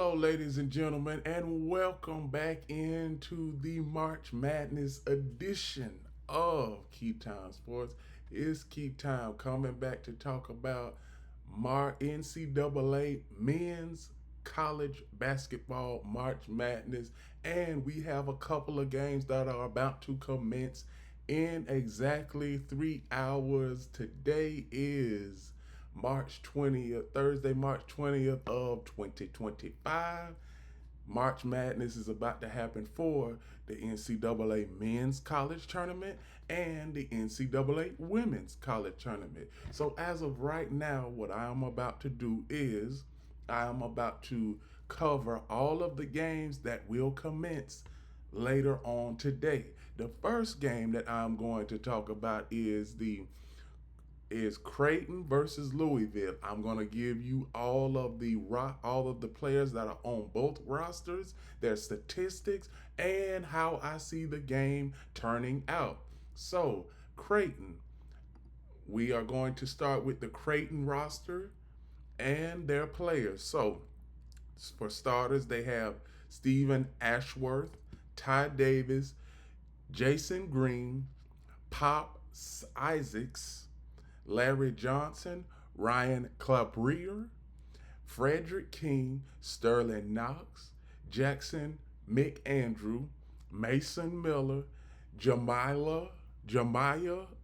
Hello, ladies and gentlemen, and welcome back into the March Madness edition of Keep Time Sports. It's Keep Time coming back to talk about NCAA men's college basketball March Madness, and we have a couple of games that are about to commence in exactly 3 hours. Today is March 20th, Thursday, March 20th of 2025. March Madness is about to happen for the NCAA Men's College Tournament and the NCAA Women's College Tournament. So, as of right now, what I am about to do is I am about to cover all of the games that will commence later on today. The first game that I'm going to talk about is Creighton versus Louisville. I'm gonna give you all of the players that are on both rosters, their statistics, and how I see the game turning out. So Creighton, we are going to start with the Creighton roster and their players. So for starters, they have Stephen Ashworth, Ty Davis, Jason Green, Pop Isaacs, Larry Johnson, Ryan Clabrier, Frederick King, Sterling Knox, Jackson McAndrew, Mason Miller, Jemiah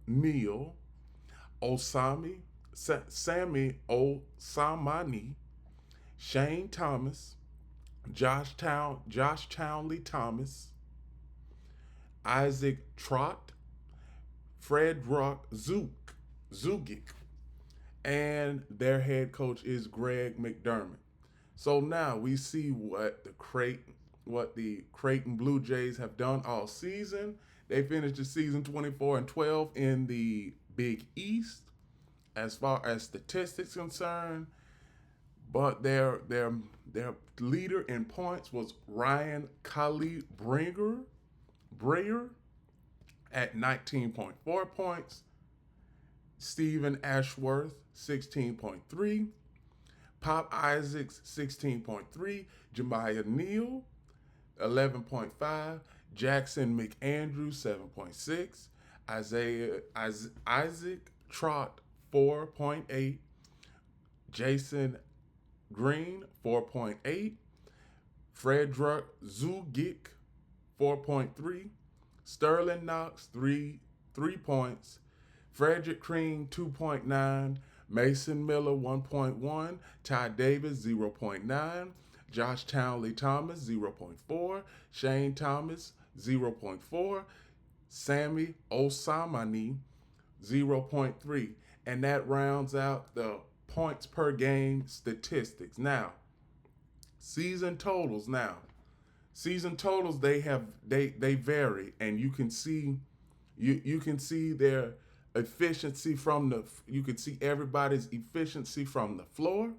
Neal, Sammy Osamani, Shane Thomas, Josh Townley Thomas, Isaac Trott, Fred Rock Zugic, and their head coach is Greg McDermott. So now we see what the Creighton Blue Jays have done all season. They finished the season 24-12 in the Big East as far as statistics concerned. But their leader in points was Ryan Kali Breyer at 19.4 points. Stephen Ashworth, 16.3. Pop Isaacs, 16.3. Jemiah Neal, 11.5. Jackson McAndrew, 7.6. Isaac Trott, 4.8. Jason Green, 4.8. Frederick Zugic, 4.3. Sterling Knox, 3 points. Frederick King, 2.9. Mason Miller, 1.1. Ty Davis, 0.9. Josh Townley Thomas, 0.4. Shane Thomas, 0.4. Sammy Osamani, 0.3. And that rounds out the points per game statistics. Now, season totals now. Season totals they vary, and you can see their efficiency from you can see everybody's efficiency from the floor.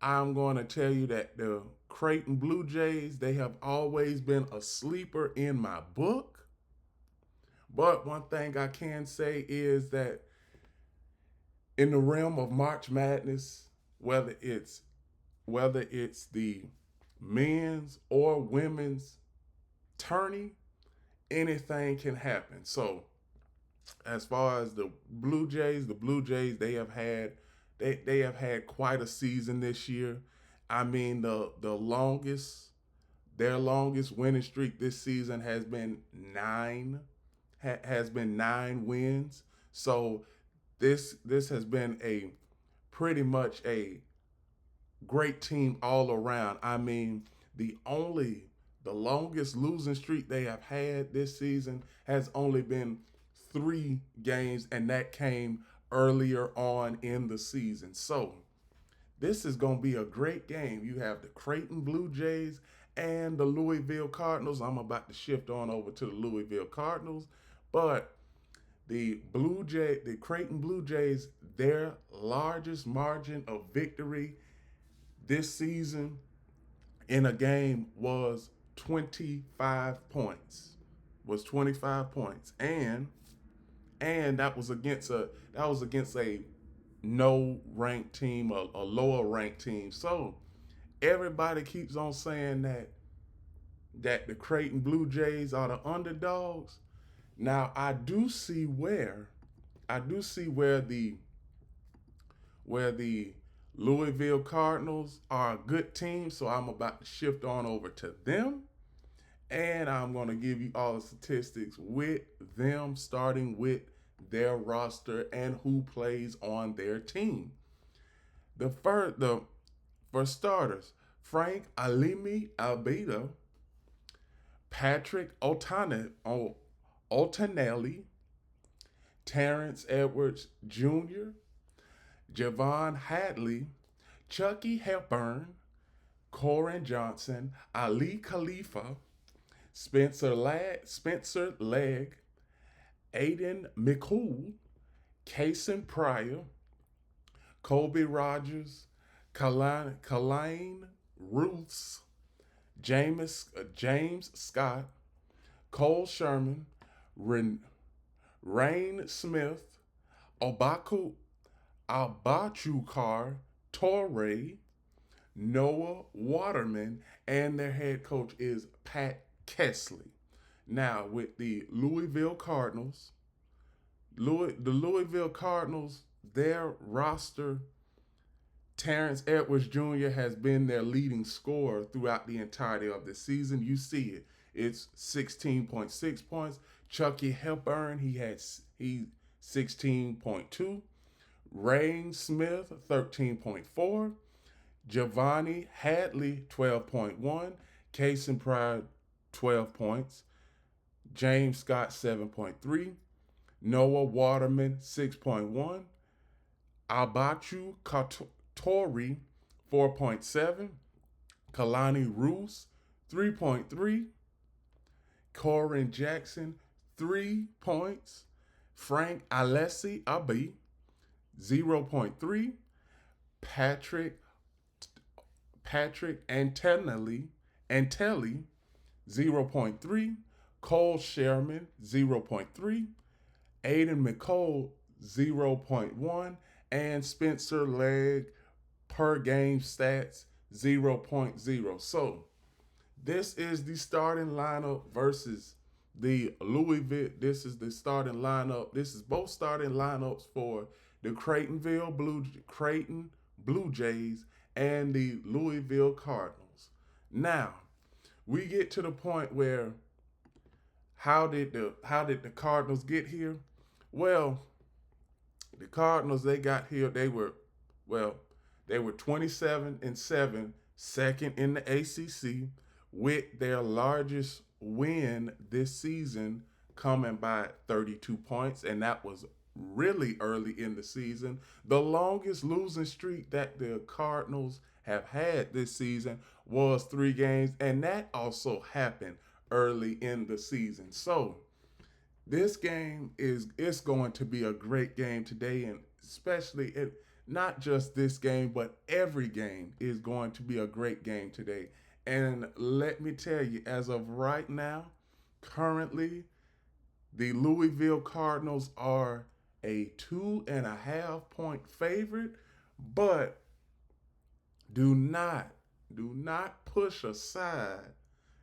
I'm going to tell you that the Creighton Blue Jays, they have always been a sleeper in my book. But one thing I can say is that in the realm of March Madness, whether it's the men's or women's tourney, anything can happen. So as far as the Blue Jays they have had quite a season this year. I mean their longest winning streak this season has been 9 wins. So this has been a pretty much a great team all around. I mean, the longest losing streak they have had this season has only been 3 games, and that came earlier on in the season. So this is going to be a great game. You have the Creighton Blue Jays and the Louisville Cardinals. I'm about to shift on over to the Louisville Cardinals, but the Creighton Blue Jays, their largest margin of victory this season in a game was 25 points. Was 25 points. And that was against a no ranked team, a lower ranked team. So everybody keeps on saying that the Creighton Blue Jays are the underdogs. Now I do see where the Louisville Cardinals are a good team, so I'm about to shift on over to them. And I'm going to give you all the statistics with them, starting with their roster and who plays on their team. For starters, Frank Alimi Albeda, Patrick Otanelli, Terrence Edwards Jr., Javon Hadley, Chucky Hepburn, Corin Johnson, Ali Khalifa, Spencer Legg, Aiden McCool, Kason Pryor, Kobe Rogers, Kalain Ruths, James Scott, Cole Sherman, Rain Smith, Obaku Abachukar Torre, Noah Waterman, and their head coach is Pat Kesley. Now, with the Louisville Cardinals, the Louisville Cardinals, their roster, Terrence Edwards Jr. has been their leading scorer throughout the entirety of the season. You see it. It's 16.6 points. Chucky Hepburn, he's 16.2. Rain Smith, 13.4. Giovanni Hadley, 12.1. Kason Pride, 12 points. James Scott, 7.3. Noah Waterman, 6.1. Abachu Tori, 4.7. Kalani Roos, 3.3. Corin Jackson, 3 points. Frank Alessi Abi, 0.3. Patrick Antelli, 0.3. Cole Sherman, 0.3. Aiden McCole, 0.1. And Spencer Legg, per game stats, 0.0. So this is the starting lineup versus the Louisville. This is the starting lineup. This is both starting lineups for the Creighton Blue Jays and the Louisville Cardinals. Now, we get to the point where how did the Cardinals get here? Well, the Cardinals, they got here, they were 27-7, second in the ACC, with their largest win this season coming by 32 points, and that was really early in the season. The longest losing streak that the Cardinals have had this season was 3 games, and that also happened early in the season. So this game it's going to be a great game today, and especially not just this game, but every game is going to be a great game today. And let me tell you, as of right now, currently, the Louisville Cardinals are a 2.5-point favorite, but do not push aside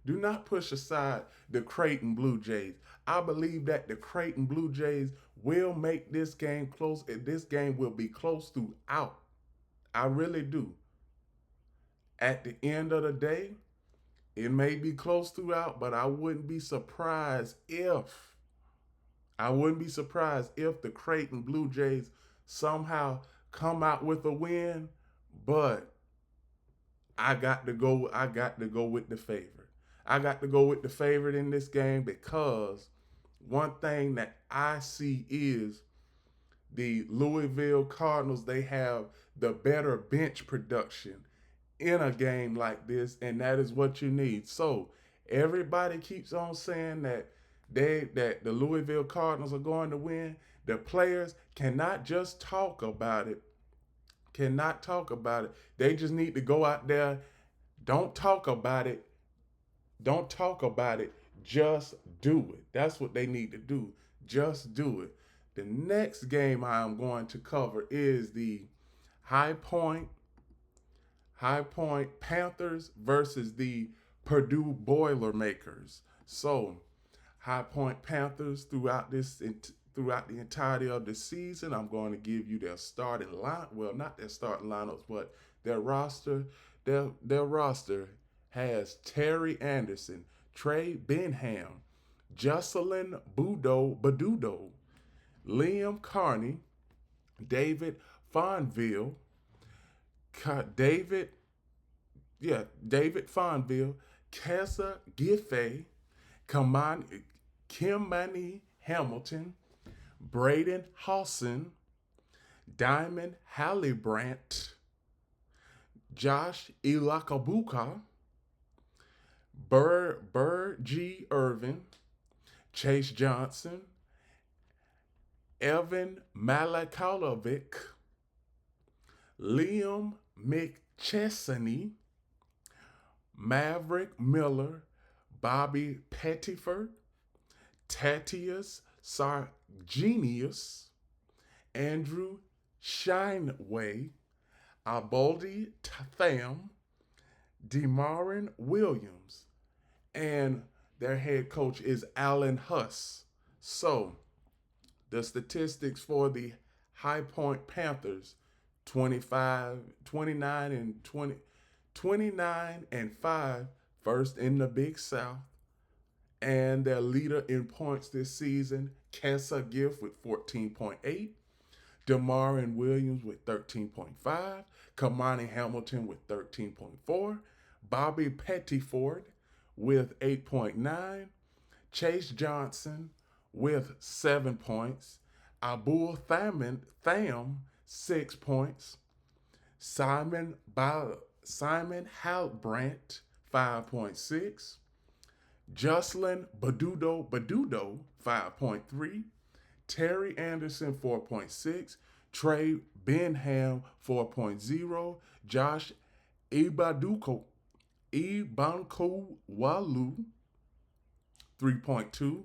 the Creighton Blue Jays. I believe that the Creighton Blue Jays will make this game close, and this game will be close throughout. I really do. At the end of the day, it may be close throughout, but I wouldn't be surprised if the Creighton Blue Jays somehow come out with a win, but I got to go with the favorite. I got to go with the favorite in this game because one thing that I see is the Louisville Cardinals, they have the better bench production in a game like this, and that is what you need. So everybody keeps on saying that the Louisville Cardinals are going to win. The players cannot just talk about it. They just need to go out there. Don't talk about it. Just do it. That's what they need to do. Just do it. The next game I am going to cover is the High Point High Point Panthers versus the Purdue Boilermakers. So, High Point Panthers throughout the entirety of the season, I'm going to give you their starting line. Well, not their starting lineups, but their roster. Their roster has Terry Anderson, Trey Benham, Jocelyn Badudo, Liam Carney, David Fonville, David, David Fonville, Kessa Giffey, Kimani Hamilton, Braden Hawson, Diamond Hallibrant, Josh Ilakabuka, Burr G. Irvin, Chase Johnson, Evan Malakalovic, Liam McChesney, Maverick Miller, Bobby Pettiford, Tatius Sargenius, Andrew Shineway, Aboldi Tham, Demarin Williams, and their head coach is Alan Huss. So, the statistics for the High Point Panthers 25, 29, and 20, 29 and 5, first in the Big South. And their leader in points this season, Kessa Gift with 14.8, Demarin Williams with 13.5, Kamani Hamilton with 13.4, Bobby Pettiford with 8.9, Chase Johnson with 7 points, Abul Tham 6 points, Simon Halbrandt 5.6, Jocelyn Badudo 5.3, Terry Anderson 4.6, Trey Benham 4.0, Josh Ibanko Walu 3.2,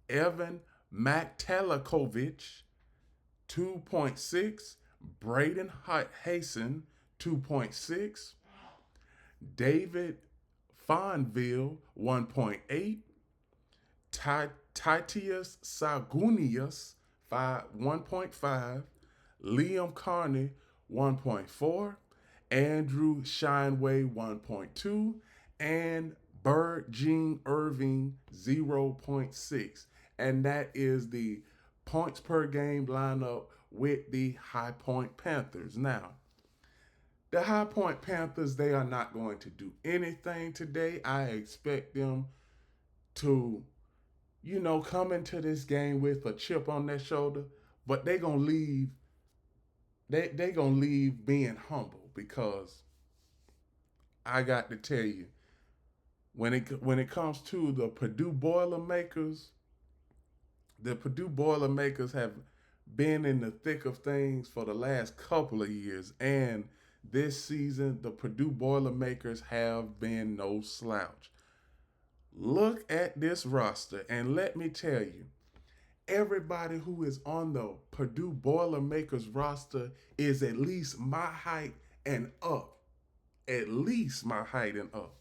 Evan Maktalakovich 2.6, Braden Hasten 2.6, David Fonville 1.8, Titius Sagunius 1.5, Liam Carney 1.4, Andrew Shineway 1.2, and Bird Jean Irving 0.6. And that is the points per game lineup with the High Point Panthers. Now, the High Point Panthers, they are not going to do anything today. I expect them to, come into this game with a chip on their shoulder, but they're gonna leave. They gonna leave being humble because I got to tell you, when it comes to the Purdue Boilermakers, the Purdue Boilermakers have been in the thick of things for the last couple of years, and this season the Purdue Boilermakers have been no slouch. Look at this roster, and let me tell you, everybody who is on the Purdue Boilermakers roster is at least my height and up. At least my height and up.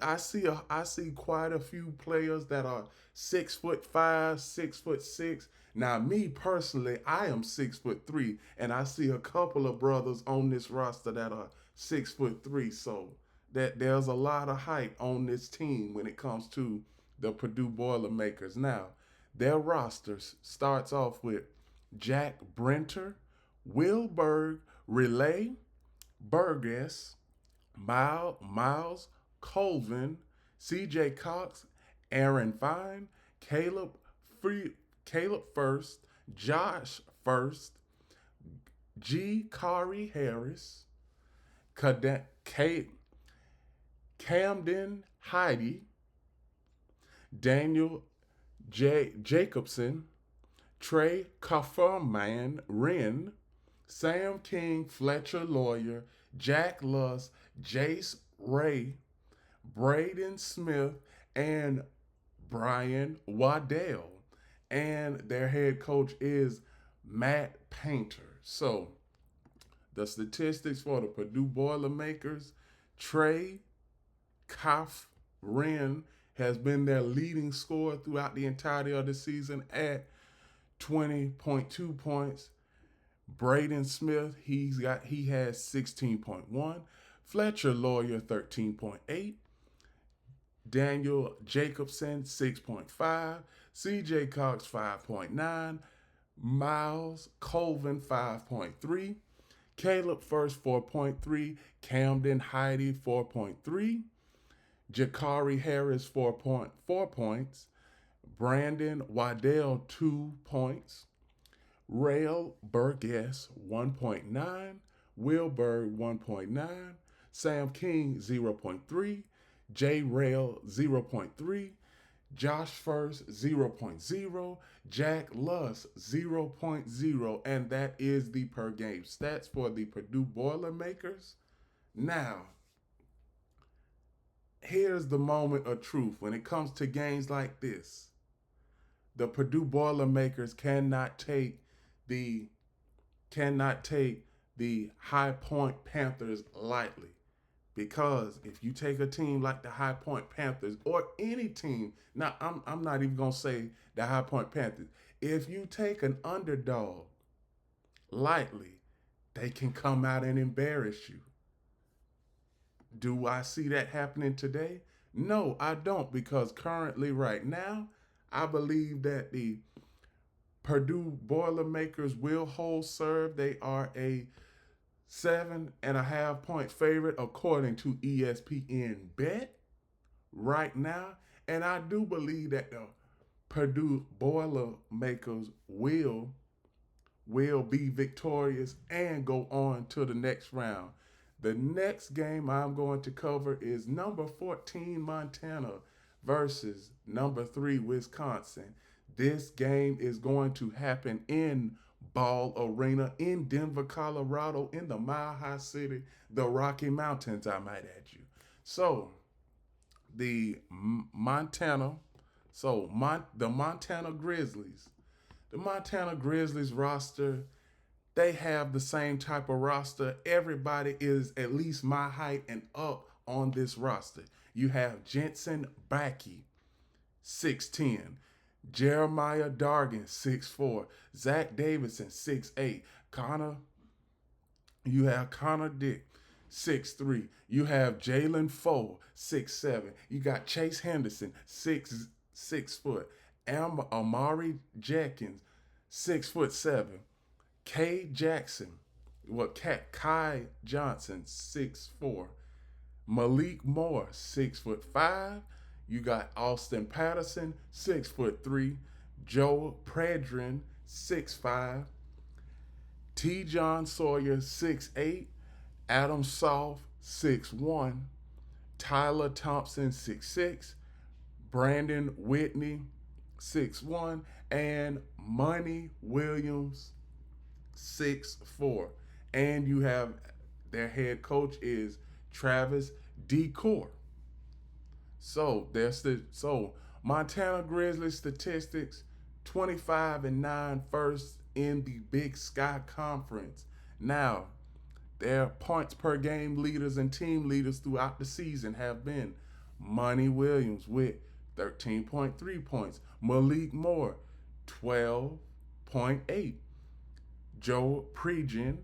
I see quite a few players that are 6'5", 6'6". Now, me personally, I am 6'3", and I see a couple of brothers on this roster that are 6'3". So that there's a lot of height on this team when it comes to the Purdue Boilermakers. Now, their roster starts off with Jack Brenter, Will Berg, Relay, Burgess, Miles Colvin, C.J. Cox, Aaron Fine, Caleb First, Josh First, G. Kari Harris, Camden Heidi, Daniel Jacobson, Trey Kafferman Wren, Sam King Fletcher Lawyer, Jack Luss, Jace Ray, Braden Smith, and Brian Waddell. And their head coach is Matt Painter. So the statistics for the Purdue Boilermakers, Trey Coughlin has been their leading scorer throughout the entirety of the season at 20.2 points. Braden Smith, he has 16.1. Fletcher Lawyer, 13.8. Daniel Jacobson, 6.5. CJ Cox, 5.9. Miles Colvin, 5.3. Caleb First, 4.3. Camden Heidi, 4.3. Jakari Harris, 4.4 points. Brandon Waddell, 2 points. Rail Burgess, 1.9. Will Bird, 1.9. Sam King, 0.3. J Rail, 0.3. Josh First, 0.0. Jack Luss, 0.0. And that is the per game stats for the Purdue Boilermakers. Now, here's the moment of truth. When it comes to games like this, the Purdue Boilermakers cannot take the High Point Panthers lightly. Because if you take a team like the High Point Panthers or any team, now I'm not even gonna say the High Point Panthers. If you take an underdog lightly, they can come out and embarrass you. Do I see that happening today? No, I don't, because currently, right now, I believe that the Purdue Boilermakers will hold serve. They are a 7.5 point favorite according to ESPN Bet right now. And I do believe that the Purdue Boilermakers will be victorious and go on to the next round. The next game I'm going to cover is number 14 Montana versus number 3 Wisconsin. This game is going to happen in Ball Arena in Denver, Colorado, in the Mile High City, the Rocky Mountains, I might add you. So, the Montana Grizzlies. The Montana Grizzlies roster, they have the same type of roster. Everybody is at least my height and up on this roster. You have Jensen Backey, 6'10". Jeremiah Dargan, 6'4". Zach Davidson, 6'8". You have Connor Dick, 6'3". You have Jalen Foe, 6'7". You got Chase Henderson, 6 foot. Amari Jenkins, 6'7". Kai Johnson, 6'4". Malik Moore, 6'5". You got Austin Patterson, 6'3". Joe Predrin, 6'5". T. John Sawyer, 6'8". Adam Soft, 6'1". Tyler Thompson, 6'6". Brandon Whitney, 6'1". And Money Williams, 6'4". And you have their head coach is Travis DeCour. So Montana Grizzlies statistics, 25-9, first in the Big Sky Conference. Now, their points per game leaders and team leaders throughout the season have been Money Williams with 13.3 points, Malik Moore, 12.8, Joe Predrin,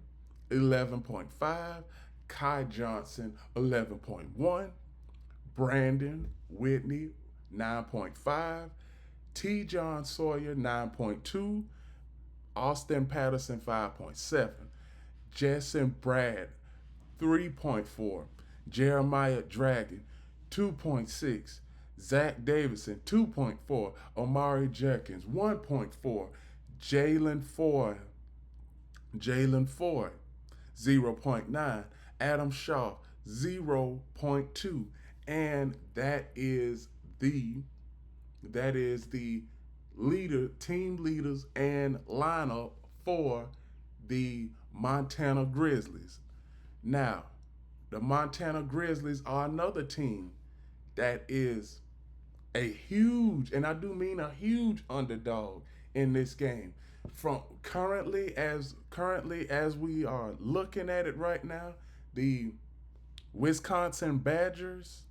11.5, Kai Johnson, 11.1, Brandon Whitney, 9.5, T. John Sawyer, 9.2, Austin Patterson, 5.7, Jason Brad, 3.4, Jeremiah Dragon, 2.6, Zach Davidson, 2.4, Amari Jenkins, 1.4, Jalen Ford, 0.9, Adam Shaw, 0.2. And that is the team leaders and lineup for the Montana Grizzlies. Now, the Montana Grizzlies are another team that is a huge, and I do mean a huge underdog in this game. From currently as we are looking at it right now, the Wisconsin Badgers,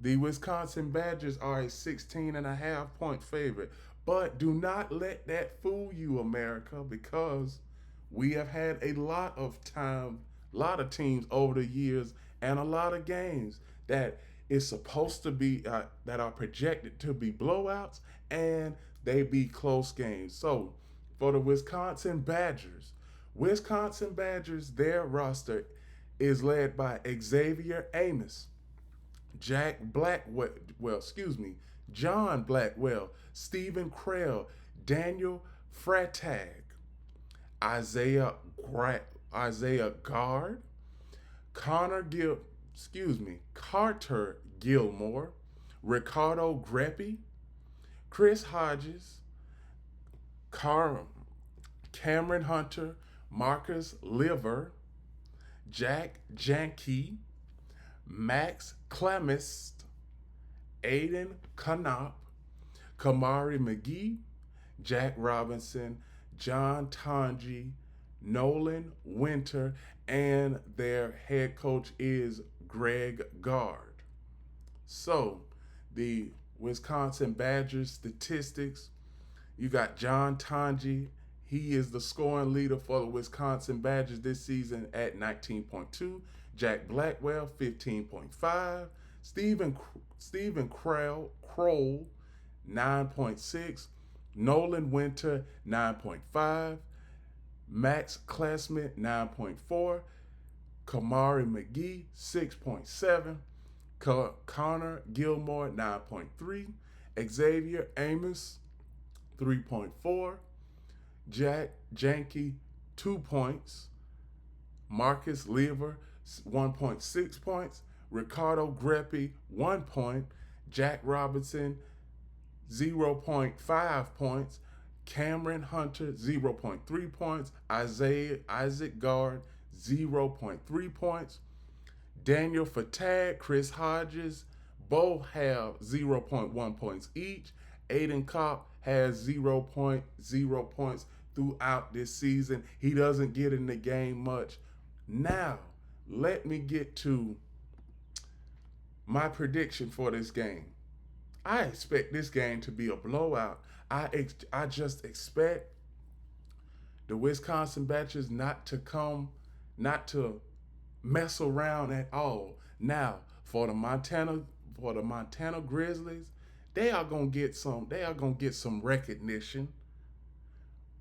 the Wisconsin Badgers are a 16 and a half point favorite. But do not let that fool you, America, because we have had a lot of teams over the years and a lot of games that is supposed to be that are projected to be blowouts and they be close games. So for the Wisconsin Badgers, their roster is led by Xavier Amos, Jack Blackwell, John Blackwell, Stephen Krell, Daniel Freitag, Isaiah Isaiah Gard, Connor Gil, Carter Gilmore, Ricardo Greppi, Chris Hodges, Car- Cameron Hunter, Marcus Liver, Jack Janke, Max Clemist, Aiden Knopp, Kamari McGee, Jack Robinson, John Tanji, Nolan Winter, and their head coach is Greg Gard. So, the Wisconsin Badgers statistics, you got John Tanji. He is the scoring leader for the Wisconsin Badgers this season at 19.2. Jack Blackwell, 15.5. Stephen Kroll, 9.6. Nolan Winter, 9.5. Max Klesmit, 9.4. Kamari McGee, 6.7. Connor Gilmore, 9.3. Xavier Amos, 3.4. Jack Janke, 2 points. Marcus Lever, 1.6 points. Ricardo Greppi, 1 point. Jack Robinson, 0.5 points. Cameron Hunter, 0.3 points. Isaac Gard, 0.3 points. Daniel Fatag, Chris Hodges, both have zero point 0.1 points each. Aiden Kopp has 0.0 points throughout this season. He doesn't get in the game much. Now, let me get to my prediction for this game. I expect this game to be a blowout. I just expect the Wisconsin Badgers not to mess around at all. Now, for the Montana Grizzlies, they are gonna get some recognition,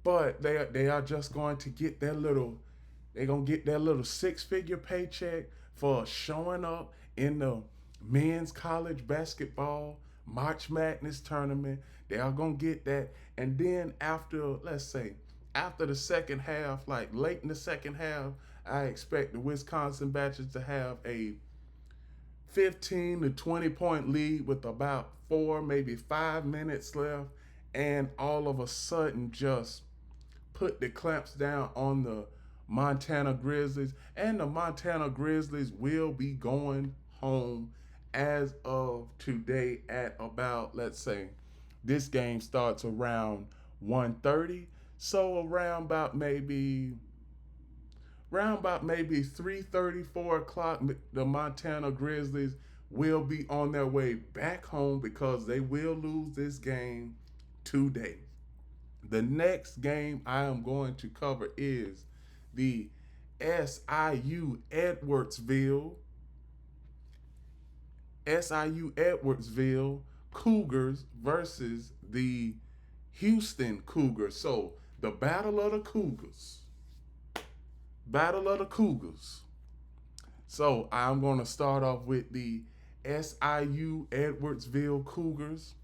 but they are just going to get they're gonna get their little 6-figure paycheck for showing up in the men's college basketball March Madness tournament. They are gonna get that, and then after the second half, like late in the second half, I expect the Wisconsin Badgers to have a 15 to 20 point lead with about 4, maybe 5 minutes left, and all of a sudden just put the clamps down on the Montana Grizzlies, and the Montana Grizzlies will be going home as of today at about, let's say, this game starts around 1:30, so around about maybe 3:30, 4 o'clock, the Montana Grizzlies will be on their way back home because they will lose this game today. The next game I am going to cover is the SIU Edwardsville Cougars versus the Houston Cougars. So the Battle of the Cougars. Battle of the Cougars. So I'm going to start off with the SIU Edwardsville Cougars.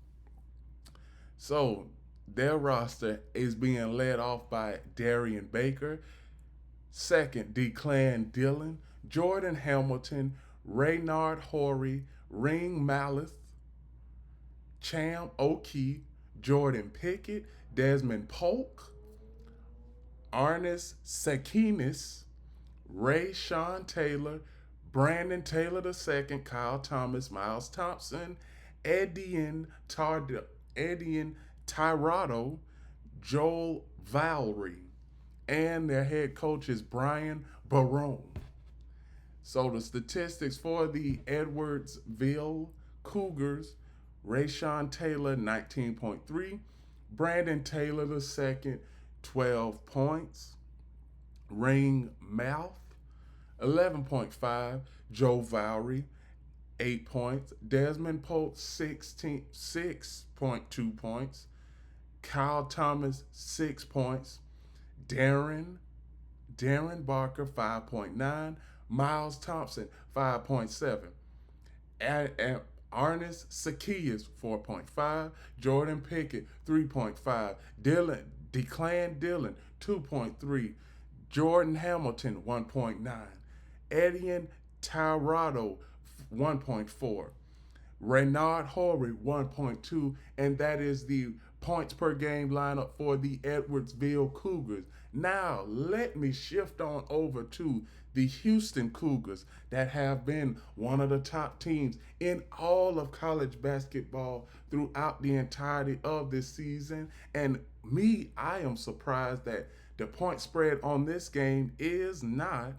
So their roster is being led off by Darian Baker, second Declan Dillon, Jordan Hamilton, Raynard Horry, Ring Malith, Cham O'Kee, Jordan Pickett, Desmond Polk, Arnis Sakinis, Ray Sean Taylor, Brandon Taylor II, Kyle Thomas, Miles Thompson, Edian Tirado, Joel Valerie, and their head coach is Brian Barone. So the statistics for the Edwardsville Cougars: Rayshawn Taylor, 19.3. Brandon Taylor II, 12 points. Ring Mouth, 11.5. Joe Valerie, 8 points. Desmond Pope, 6.2 points. Kyle Thomas, 6 points. Darren Barker, 5.9. Miles Thompson, 5.7. And Arnis Zacchaeus, 4.5. Jordan Pickett, 3.5. Declan Dillon, 2.3. Jordan Hamilton, 1.9. Edian Tirado, 1.4. Renard Horry, 1.2. And that is the points per game lineup for the Edwardsville Cougars. Now, let me shift on over to the Houston Cougars, that have been one of the top teams in all of college basketball throughout the entirety of this season. And I am surprised that the point spread on this game is not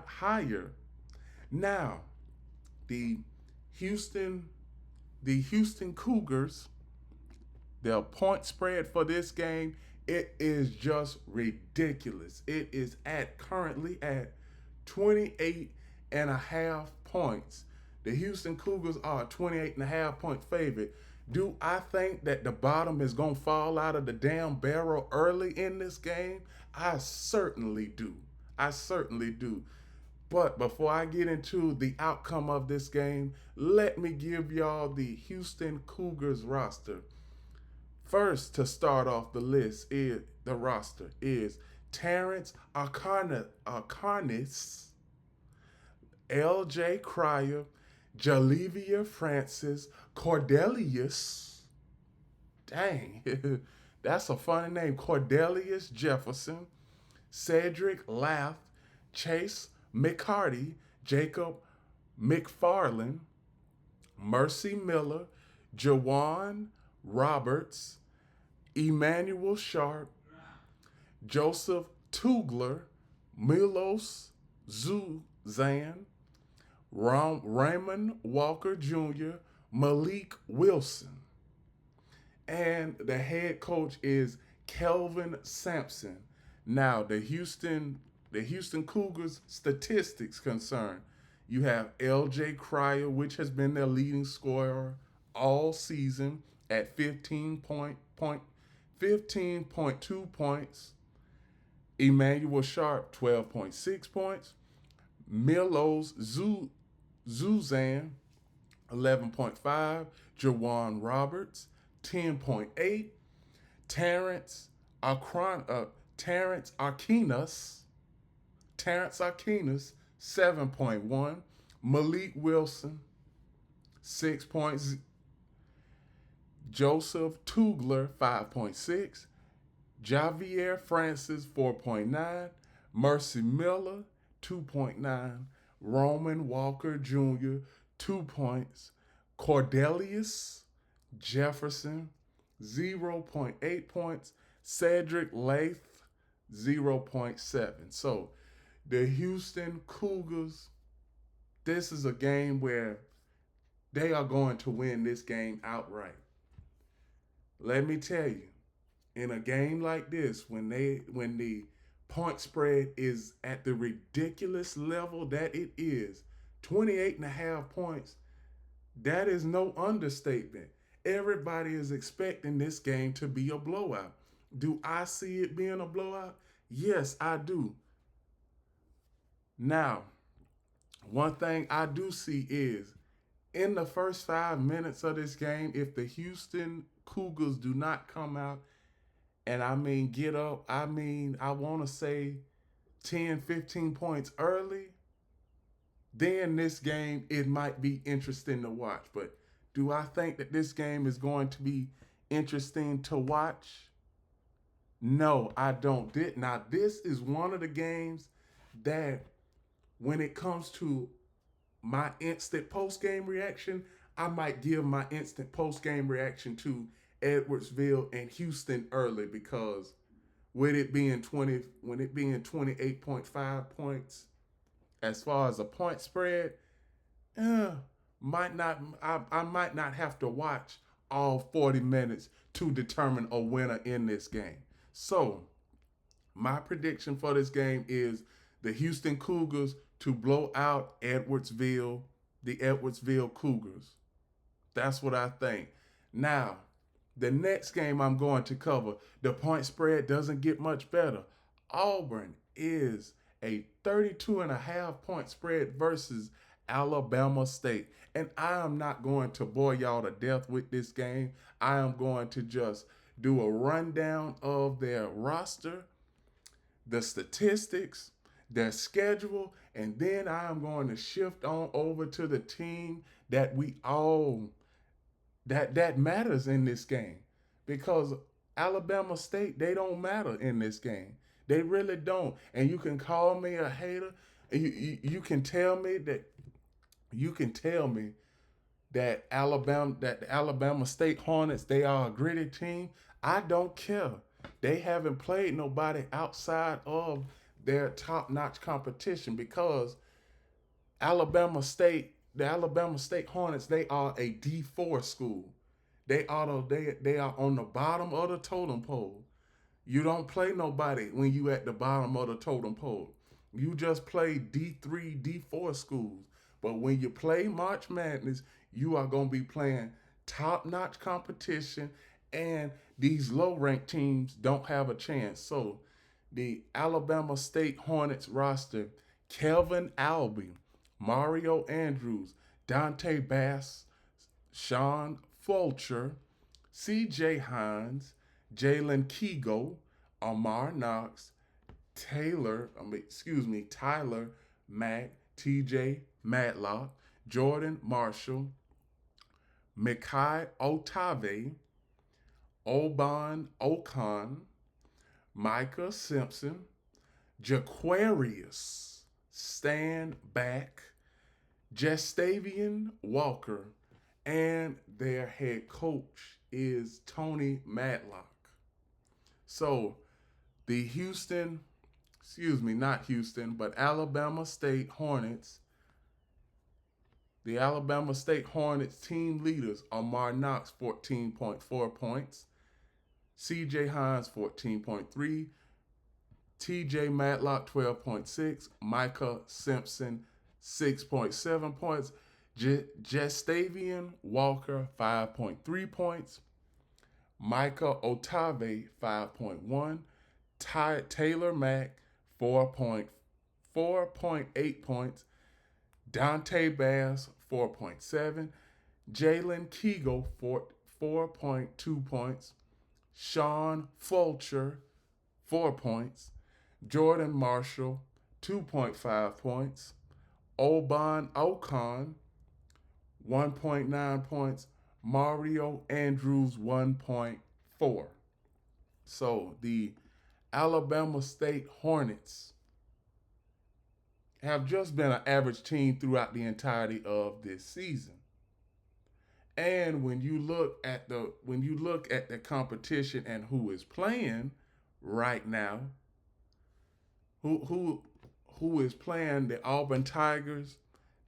higher. Now, the Houston Cougars, their point spread for this game, it is just ridiculous. It is currently at 28 and a half points. The Houston Cougars are a 28 and a half point favorite. Do I think that the bottom is going to fall out of the damn barrel early in this game? I certainly do. But before I get into the outcome of this game, let me give y'all the Houston Cougars roster. First, to start off the roster is Terrence Arcanis, L.J. Cryer, Jalevia Francis, Cordelius. Dang, that's a funny name. Cordelius Jefferson, Cedric Lath, Chase McCarty, Jacob McFarland, Mercy Miller, Jawan Roberts, Emmanuel Sharp, Joseph Tugler, Milos Zuzan, Raymond Walker Jr., Malik Wilson. And the head coach is Kelvin Sampson. Now, the Houston Cougars statistics concern, you have L.J. Cryer, which has been their leading scorer all season at 15.2 points. Emmanuel Sharp, 12.6 points. Milos Zuzan, 11.5. Jawan Roberts, 10.8. Terrence Arcanis, 7.1. Malik Wilson, 6 points. Joseph Tugler, 5.6. Javier Francis, 4.9. Mercy Miller, 2.9. Roman Walker Jr., 2 points. Cordelius Jefferson, 0.8 points. Cedric Lath, 0.7. So the Houston Cougars, this is a game where they are going to win this game outright. Let me tell you, in a game like this, when the point spread is at the ridiculous level that it is, 28 and a half points, that is no understatement. Everybody is expecting this game to be a blowout. Do I see it being a blowout? Yes, I do. Now, one thing I do see is, in the first 5 minutes of this game, if the Houston Cougars do not come out and get up, I want to say 10, 15 points early, then this game, it might be interesting to watch. But do I think that this game is going to be interesting to watch? No, I don't. Now, this is one of the games that, when it comes to my instant post-game reaction, I might give my instant post-game reaction to Edwardsville and Houston early because when it being 28.5 points as far as a point spread, eh, I might not have to watch all 40 minutes to determine a winner in this game. So my prediction for this game is the Houston Cougars to blow out the Edwardsville Cougars. That's what I think. Now, the next game I'm going to cover, the point spread doesn't get much better. Auburn is a 32.5 point spread versus Alabama State. And I am not going to bore y'all to death with this game. I am going to just do a rundown of their roster, the statistics, their schedule, and then I am going to shift on over to the team that we all that matters in this game, because Alabama State, they don't matter in this game. They really don't. And you can call me a hater. You can tell me that the Alabama State Hornets, they are a gritty team. I don't care. They haven't played nobody outside of their top-notch competition because the Alabama State Hornets, they are a D4 school. They are on the bottom of the totem pole. You don't play nobody when you at the bottom of the totem pole. You just play D3, D4 schools. But when you play March Madness, you are going to be playing top-notch competition, and these low-ranked teams don't have a chance. So the Alabama State Hornets roster: Kelvin Albee, Mario Andrews, Dante Bass, Sean Fulcher, C.J. Hines, Jalen Kego, Amar Knox, Tyler Mack, T.J. Matlock, Jordan Marshall, Mikai Otave, Oban Okan, Micah Simpson, Jaquarius Stan Back, Jestavian Walker, and their head coach is Tony Matlock. So the Alabama State Hornets, the Alabama State Hornets team leaders are Amar Knox, 14.4 points, C.J. Hines, 14.3, T.J. Matlock, 12.6, Micah Simpson, 6.7 points, Jestavian Walker, 5.3 points, Micah Otave, 5.1, Taylor Mack, 4.8 points, Dante Bass, 4.7, Jalen Kego, 4.2 points, Sean Fulcher, 4 points, Jordan Marshall, 2.5 points, Oban Okan, 1.9 points, Mario Andrews, 1.4. So the Alabama State Hornets have just been an average team throughout the entirety of this season. And when you look at the competition and who is playing right now, who is playing the Auburn Tigers,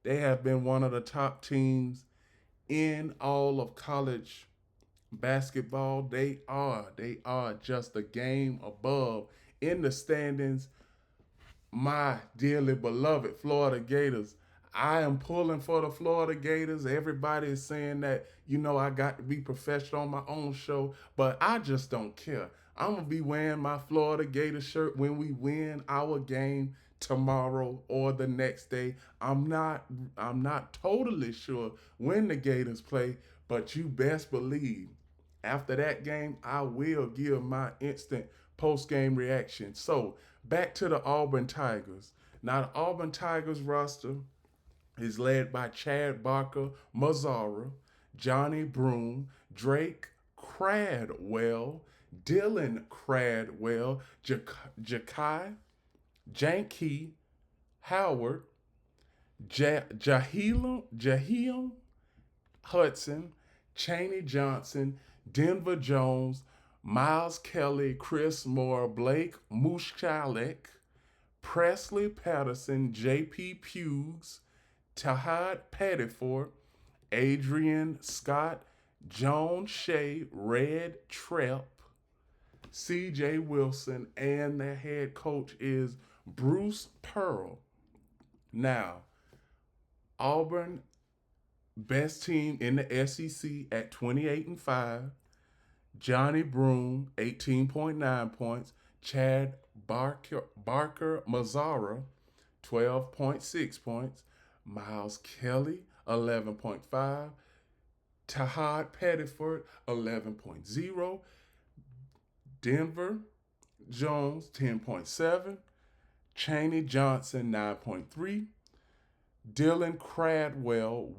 they have been one of the top teams in all of college basketball. They are just a game above in the standings. My dearly beloved Florida Gators, I am pulling for the Florida Gators. Everybody is saying that, I got to be professional on my own show, but I just don't care. I'm going to be wearing my Florida Gator shirt when we win our game tomorrow or the next day. I'm not totally sure when the Gators play, but you best believe after that game, I will give my instant post-game reaction. So back to the Auburn Tigers. Now the Auburn Tigers roster is led by Chad Barker Mazzara, Johnny Broom, Drake Cradwell, Dylan Cradwell, Jakai, Janky Howard, Jahiam Hudson, Chaney Johnson, Denver Jones, Miles Kelly, Chris Moore, Blake Mushkalek, Presley Patterson, J.P. Pugs, Tahad Pettiford, Adrian Scott, Joan Shea, Red Trepp, C.J. Wilson, and their head coach is Bruce Pearl. Now, Auburn, best team in the SEC at 28-5. Johnny Broom, 18.9 points. Chad Barker Mazzara, 12.6 points. Miles Kelly, 11.5. Tahad Pettiford, 11.0. Denver Jones, 10.7. Chaney Johnson, 9.3. Dylan Cradwell,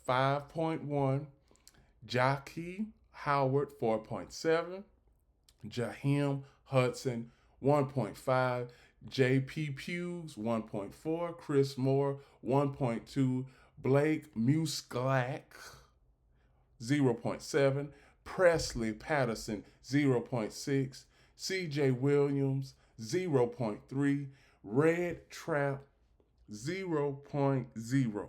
5.1. Jockey Howard, 4.7. Jaheim Hudson, 1.5. J.P. Pugs, 1.4. Chris Moore, 1.2. Blake Musklak, 0.7. Presley Patterson, 0.6. C.J. Williams, 0.3. Red Trap, 0.0.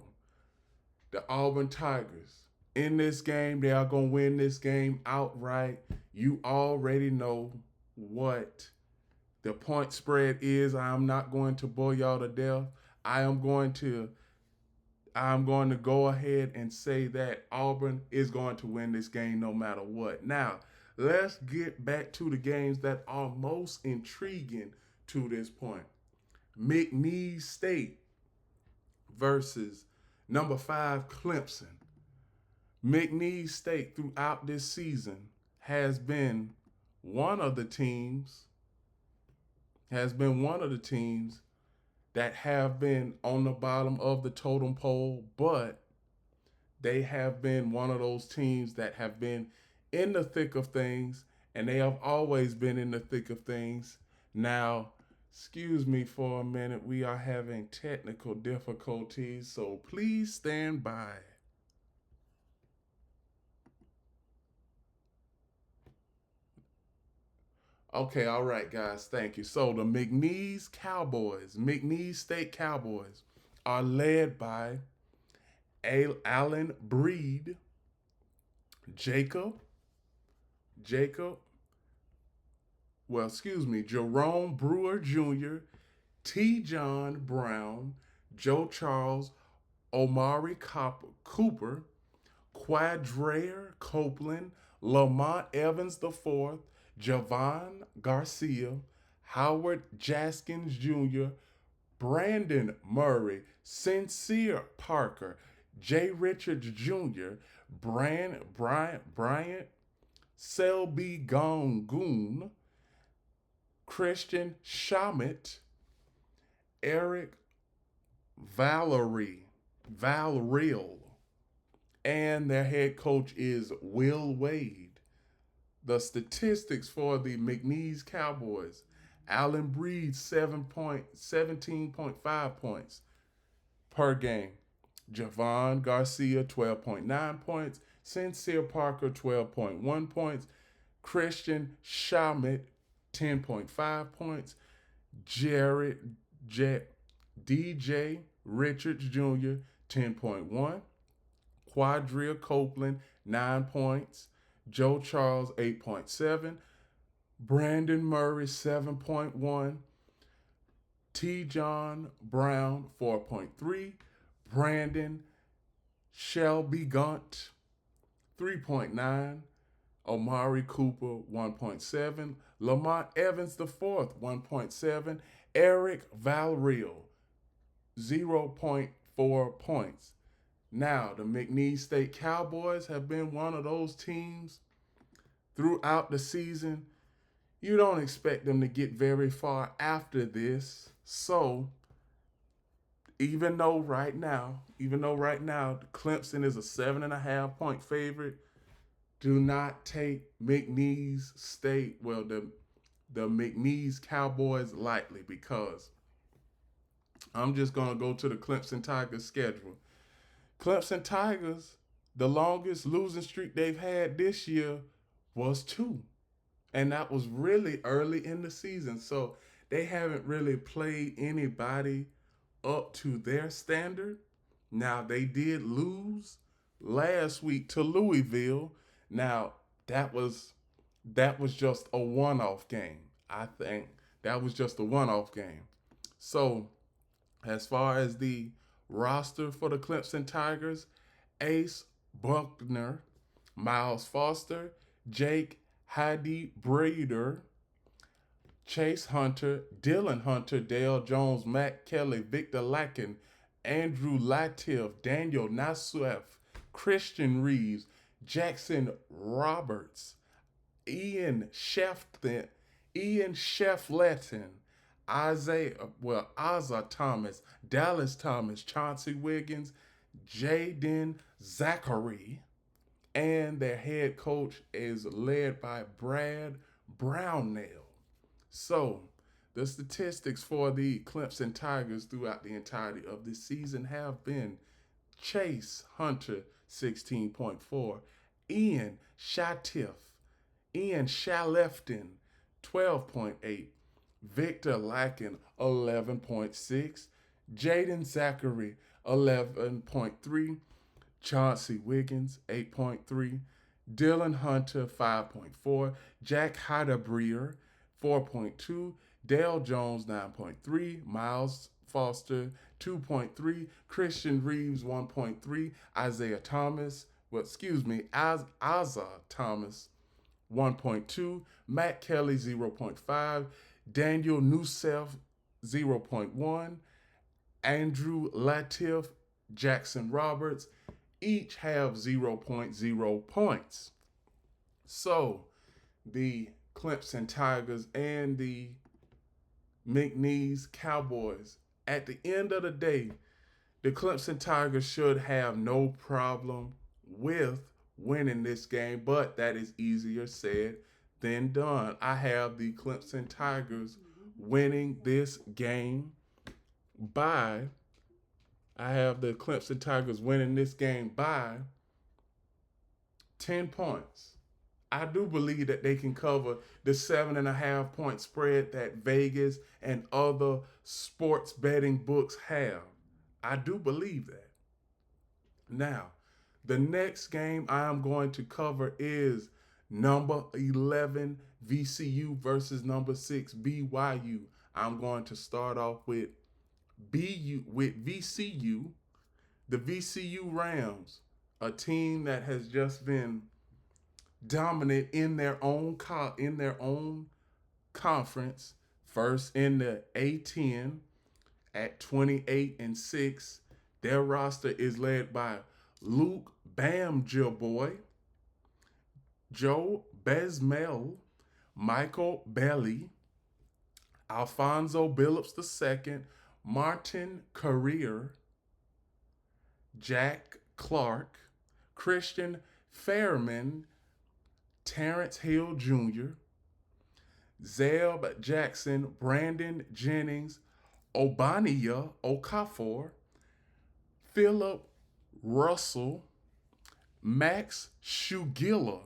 The Auburn Tigers. In this game, they are going to win this game outright. You already know what the point spread is. I'm not going to bore y'all to death. I'm going to go ahead and say that Auburn is going to win this game no matter what. Now, let's get back to the games that are most intriguing to this point. McNeese State versus number 5 Clemson. McNeese State throughout this season has been one of the teams that have been on the bottom of the totem pole, but they have been one of those teams that have been in the thick of things, and they have always been in the thick of things. Now, excuse me for a minute, we are having technical difficulties, so please stand by. Okay, all right, guys, thank you. So the McNeese State Cowboys, are led by Alan Breed, Jacob, Jacob, Jerome Brewer Jr., T. John Brown, Joe Charles, Omari Cooper, Quadrare Copeland, Lamont Evans IV, Javon Garcia, Howard Jaskins Jr., Brandon Murray, Sincere Parker, Jay Richards Jr., Bryant Selby Gongoon, Christian Shamit, Eric Valreal, and their head coach is Will Wade. The statistics for the McNeese Cowboys: Allen Breed, 17.5 points per game. Javon Garcia, 12.9 points. Sincere Parker, 12.1 points. Christian Shamit, 10.5 points. DJ Richards Jr., 10.1. Quadria Copeland, 9 points. Joe Charles, 8.7. Brandon Murray, 7.1. T. John Brown, 4.3. Brandon Shelby Gunt, 3.9. Omari Cooper, 1.7. Lamont Evans IV, 1.7. Eric Valreal, 0.4 points. Now, the McNeese State Cowboys have been one of those teams throughout the season. You don't expect them to get very far after this. So, even though right now, Clemson is a 7.5 point favorite, do not take McNeese State, the McNeese Cowboys lightly, because I'm just going to go to the Clemson Tigers schedule. Clemson Tigers The longest losing streak they've had this year was two. And that was really early in the season. So they haven't really played anybody up to their standard. Now they did lose last week to Louisville. Now that was that was just a one-off game. I think that was just a one-off game. So as far as the roster for the Clemson Tigers, Ace Buckner, Miles Foster, Jake Heidi Breeder, Chase Hunter, Dylan Hunter, Dale Jones, Matt Kelly, Victor Lacken, Andrew Latif, Daniel Nassif, Christian Reeves, Jackson Roberts, Ian Shefton, Ian Shefleton, Isaiah Thomas, Dallas Thomas, Chauncey Wiggins, Jaden Zachary, and their head coach is led by Brad Brownell. So, the statistics for the Clemson Tigers throughout the entirety of this season have been Chase Hunter 16.4, Ian Shatif, Ian Shalefton 12.8, Victor Lacken 11.6, Jaden Zachary 11.3, Chauncey Wiggins 8.3, Dylan Hunter 5.4, Jack Heidebrier 4.2, Dale Jones 9.3, Miles Foster 2.3, Christian Reeves 1.3, Isaiah Thomas, Isaiah Thomas 1.2, Matt Kelly 0.5, Daniel Nusef 0.1, Andrew Latif, Jackson Roberts, each have zero point 0.0 points. So the Clemson Tigers and the McNeese Cowboys, at the end of the day, the Clemson Tigers should have no problem with winning this game, but that is easier said than done. I have the Clemson Tigers winning this game by I have the Clemson Tigers winning this game by 10 points. I do believe that they can cover the 7.5 point spread that Vegas and other sports betting books have. I do believe that. Now, the next game I am going to cover is number 11 VCU versus number 6 BYU. I'm going to start off with VCU, the VCU Rams, a team that has just been dominant in their own conference. First in the A10 at 28-6. Their roster is led by Luke Bamjoboy, Joe Besmel, Michael Belly, Alfonso Billups II, Martin Career, Jack Clark, Christian Fairman, Terrence Hill Jr., Zeb Jackson, Brandon Jennings, Obania Okafor, Philip Russell, Max Shugilla,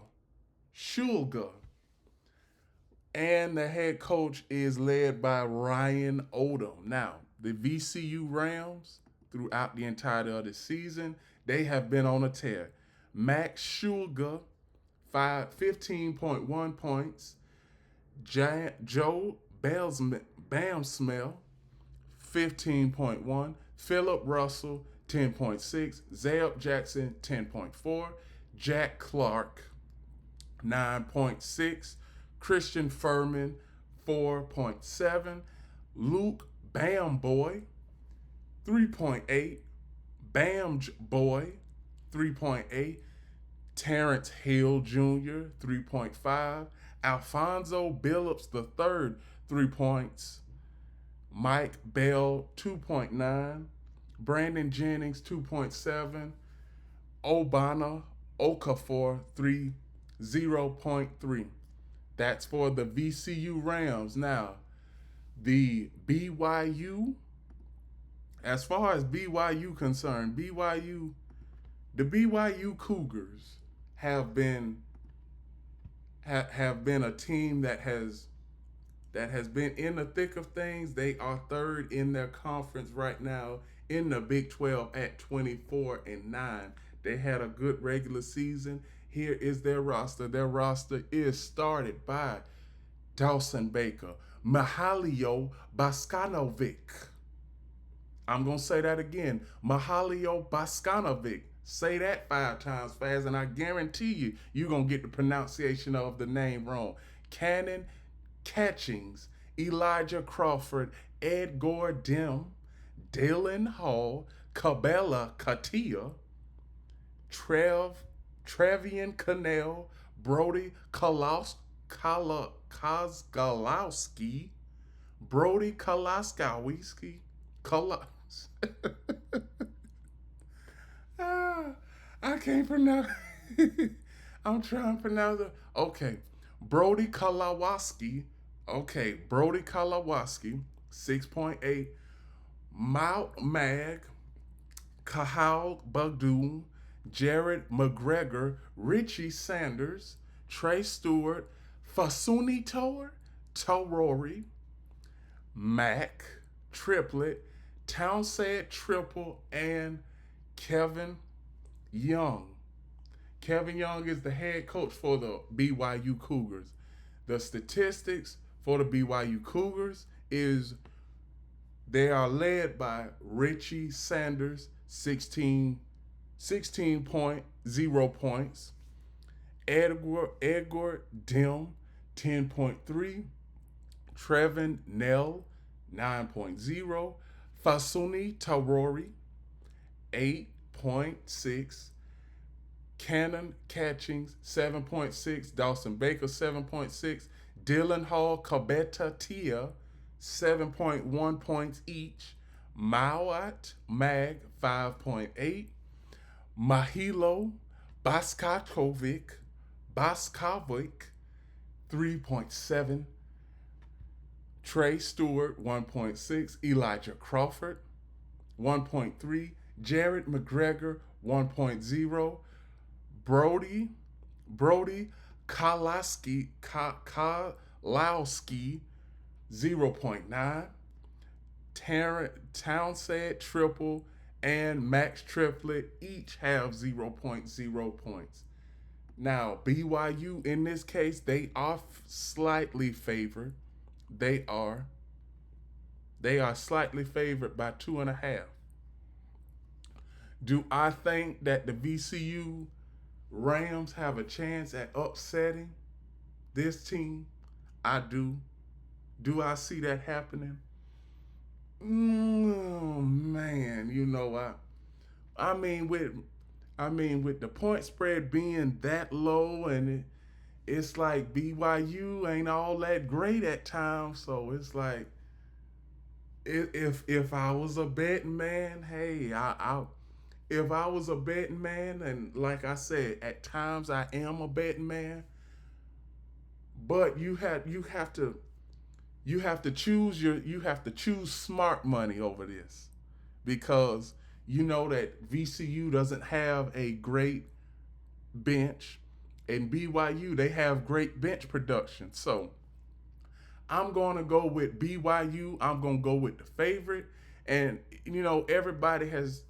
and the head coach is led by Ryan Odom. Now, the VCU Rams, throughout the entirety of the season, they have been on a tear. Max Shulga, 15.1 points. Joe Bamsmell, 15.1. Philip Russell, 10.6. Zeb Jackson, 10.4. Jack Clark, 9.6. Christian Furman, 4.7. Luke Bamboy, 3.8. Bamj Boy, 3.8. Terrence Hill Jr., 3.5. Alfonso Billups III, 3 points. Mike Bell, 2.9. Brandon Jennings, 2.7. Obana Okafor, 0.3. That's for the VCU Rams. Now, the BYU, as far as BYU concerned, BYU The BYU Cougars have been have been a team that has been in the thick of things. They are third in their conference right now in the Big 12 at 24-9. They had a good regular season. Here is their roster. Their roster is started by Dawson Baker, Mihailo Baskanovic. I'm going to say that again. Mihailo Baskanovic. Say that 5 times fast, and I guarantee you, you're going to get the pronunciation of the name wrong. Cannon Catchings, Elijah Crawford, Edgar Dim, Dylan Hall, Cabela Katia, Trevian Cannell, Brody Kozgalowski, Brody Kolaskowski, ah, I can't pronounce. I'm trying to pronounce it. Okay, Brody Kolawaski. Okay, Brody Kolawaski, 6.8. Mount Mag, Kahal Bagdoon, Jared McGregor, Richie Sanders, Trey Stewart, Fasuni Torori, Mac, Triplet, Townsend Triple, and Kevin Young. Kevin Young is the head coach for the BYU Cougars. The statistics for the BYU Cougars is they are led by Richie Sanders, 16.0 points. Edgar Dim, 10.3. Trevin Nell, 9.0. Fasuni Tarori, 8.6. Cannon Catchings, 7.6. Dawson Baker, 7.6. Dylan Hall, Kabeta Tia, 7.1 points each. Mawat Mag, 5.8. Mahilo Baskovic, 3.7. Trey Stewart, 1.6. Elijah Crawford, 1.3. Jared McGregor, 1.0. Brody Kalowski, 0.9. Townsend Triple and Max Triplet each have 0.0 points. Now, BYU in this case, they are slightly favored. They are slightly favored by 2.5. Do I think that the VCU Rams have a chance at upsetting this team? I do. Do I see that happening? Man, I mean with the point spread being that low, and it's like BYU ain't all that great at times, so it's like if I was a betting man, hey, I if I was a betting man, and like I said, at times I am a betting man, but you have to choose smart money over this, because you know that VCU doesn't have a great bench, and BYU they have great bench production. So I'm going to go with BYU. I'm going to go with the favorite. And everybody has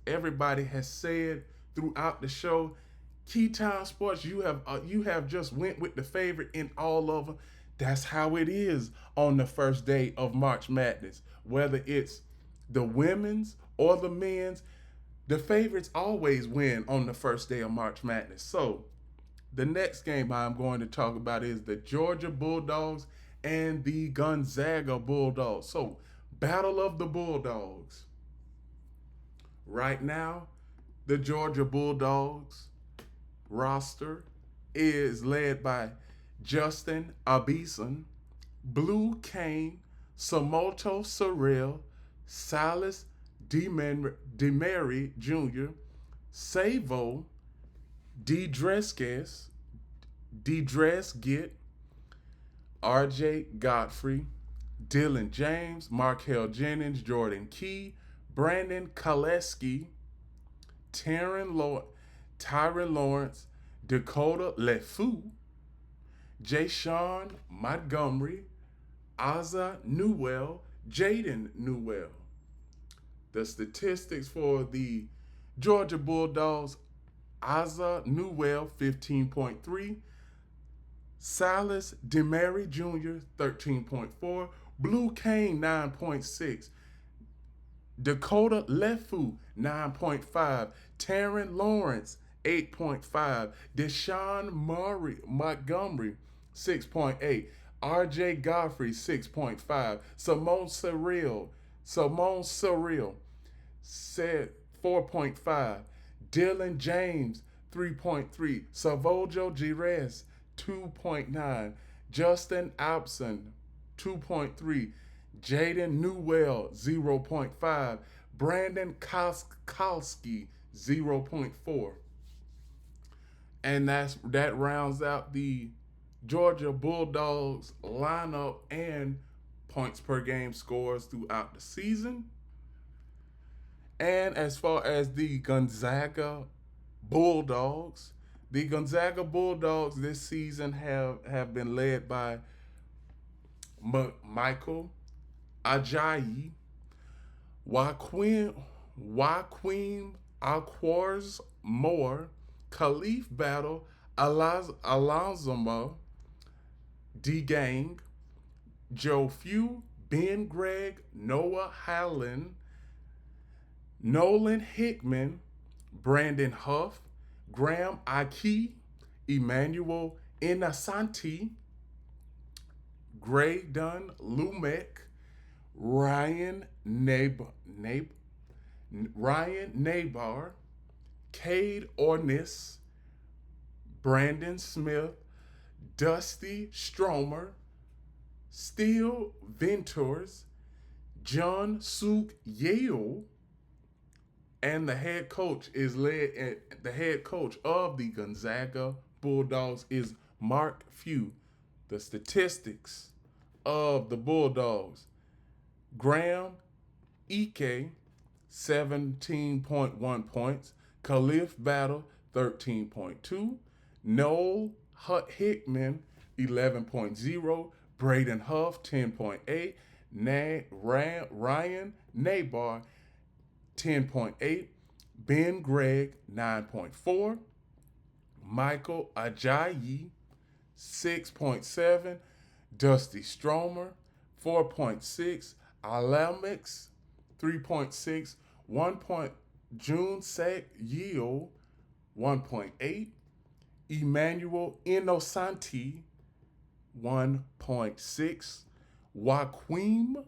said throughout the show, Key Time Sports, you have just went with the favorite in all of them. That's how it is on the first day of March Madness. Whether it's the women's or the men's, the favorites always win on the first day of March Madness. So the next game I'm going to talk about is the Georgia Bulldogs and the Gonzaga Bulldogs. So, Battle of the Bulldogs. Right now, the Georgia Bulldogs roster is led by Justin Abison, Blue Kane, Samoto Sorrell, Silas DeMary Jr., Savo Dedresgit, RJ Godfrey, Dylan James, Markel Jennings, Jordan Key, Brandon Kaleski, Taron Tyron Lawrence, Dakota LeFou, Jay-Sean Montgomery, Aza Newell, Jaden Newell. The statistics for the Georgia Bulldogs: Aza Newell, 15.3, Silas DeMary Jr., 13.4, Blue Kane, 9.6, Dakota LeFou, 9.5, Taryn Lawrence, 8.5, Deshaun Montgomery, 6.8, RJ Godfrey, 6.5, Simone Cyril said 4.5, Dylan James, 3.3, Savojo Gires, 2.9, Justin Abson, 2.3, Jaden Newell, 0.5, Brandon Kowski, 0.4. And that rounds out the Georgia Bulldogs lineup and points per game scores throughout the season. And as far as the Gonzaga Bulldogs this season have been led by Michael Ajayi, Joaquim Alquars Moore, Khalif Battle, Alonzo D Gang, Joe Few, Ben Gregg, Noah Hallen, Nolan Hickman, Brandon Huff, Graham Aki, Emmanuel Inasanti, Gray Dunn Lumek, Ryan Nabar, Cade Ornis, Brandon Smith, Dusty Stromer, Steele Ventures, John Suk Yale, and the head coach of the Gonzaga Bulldogs is Mark Few. The statistics of the Bulldogs: Graham Ike, 17.1 points, Khalif Battle, 13.2, Noel Hickman, 11.0, Braden Huff, 10.8, Ryan Nabar, 10.8, Ben Gregg, 9.4, Michael Ajayi, 6.7, Dusty Stromer, 4.6, Alamix, 3.6, 1 point, June Sek Yeo, 1.8, Emmanuel Innocenti, 1.6, Joaquim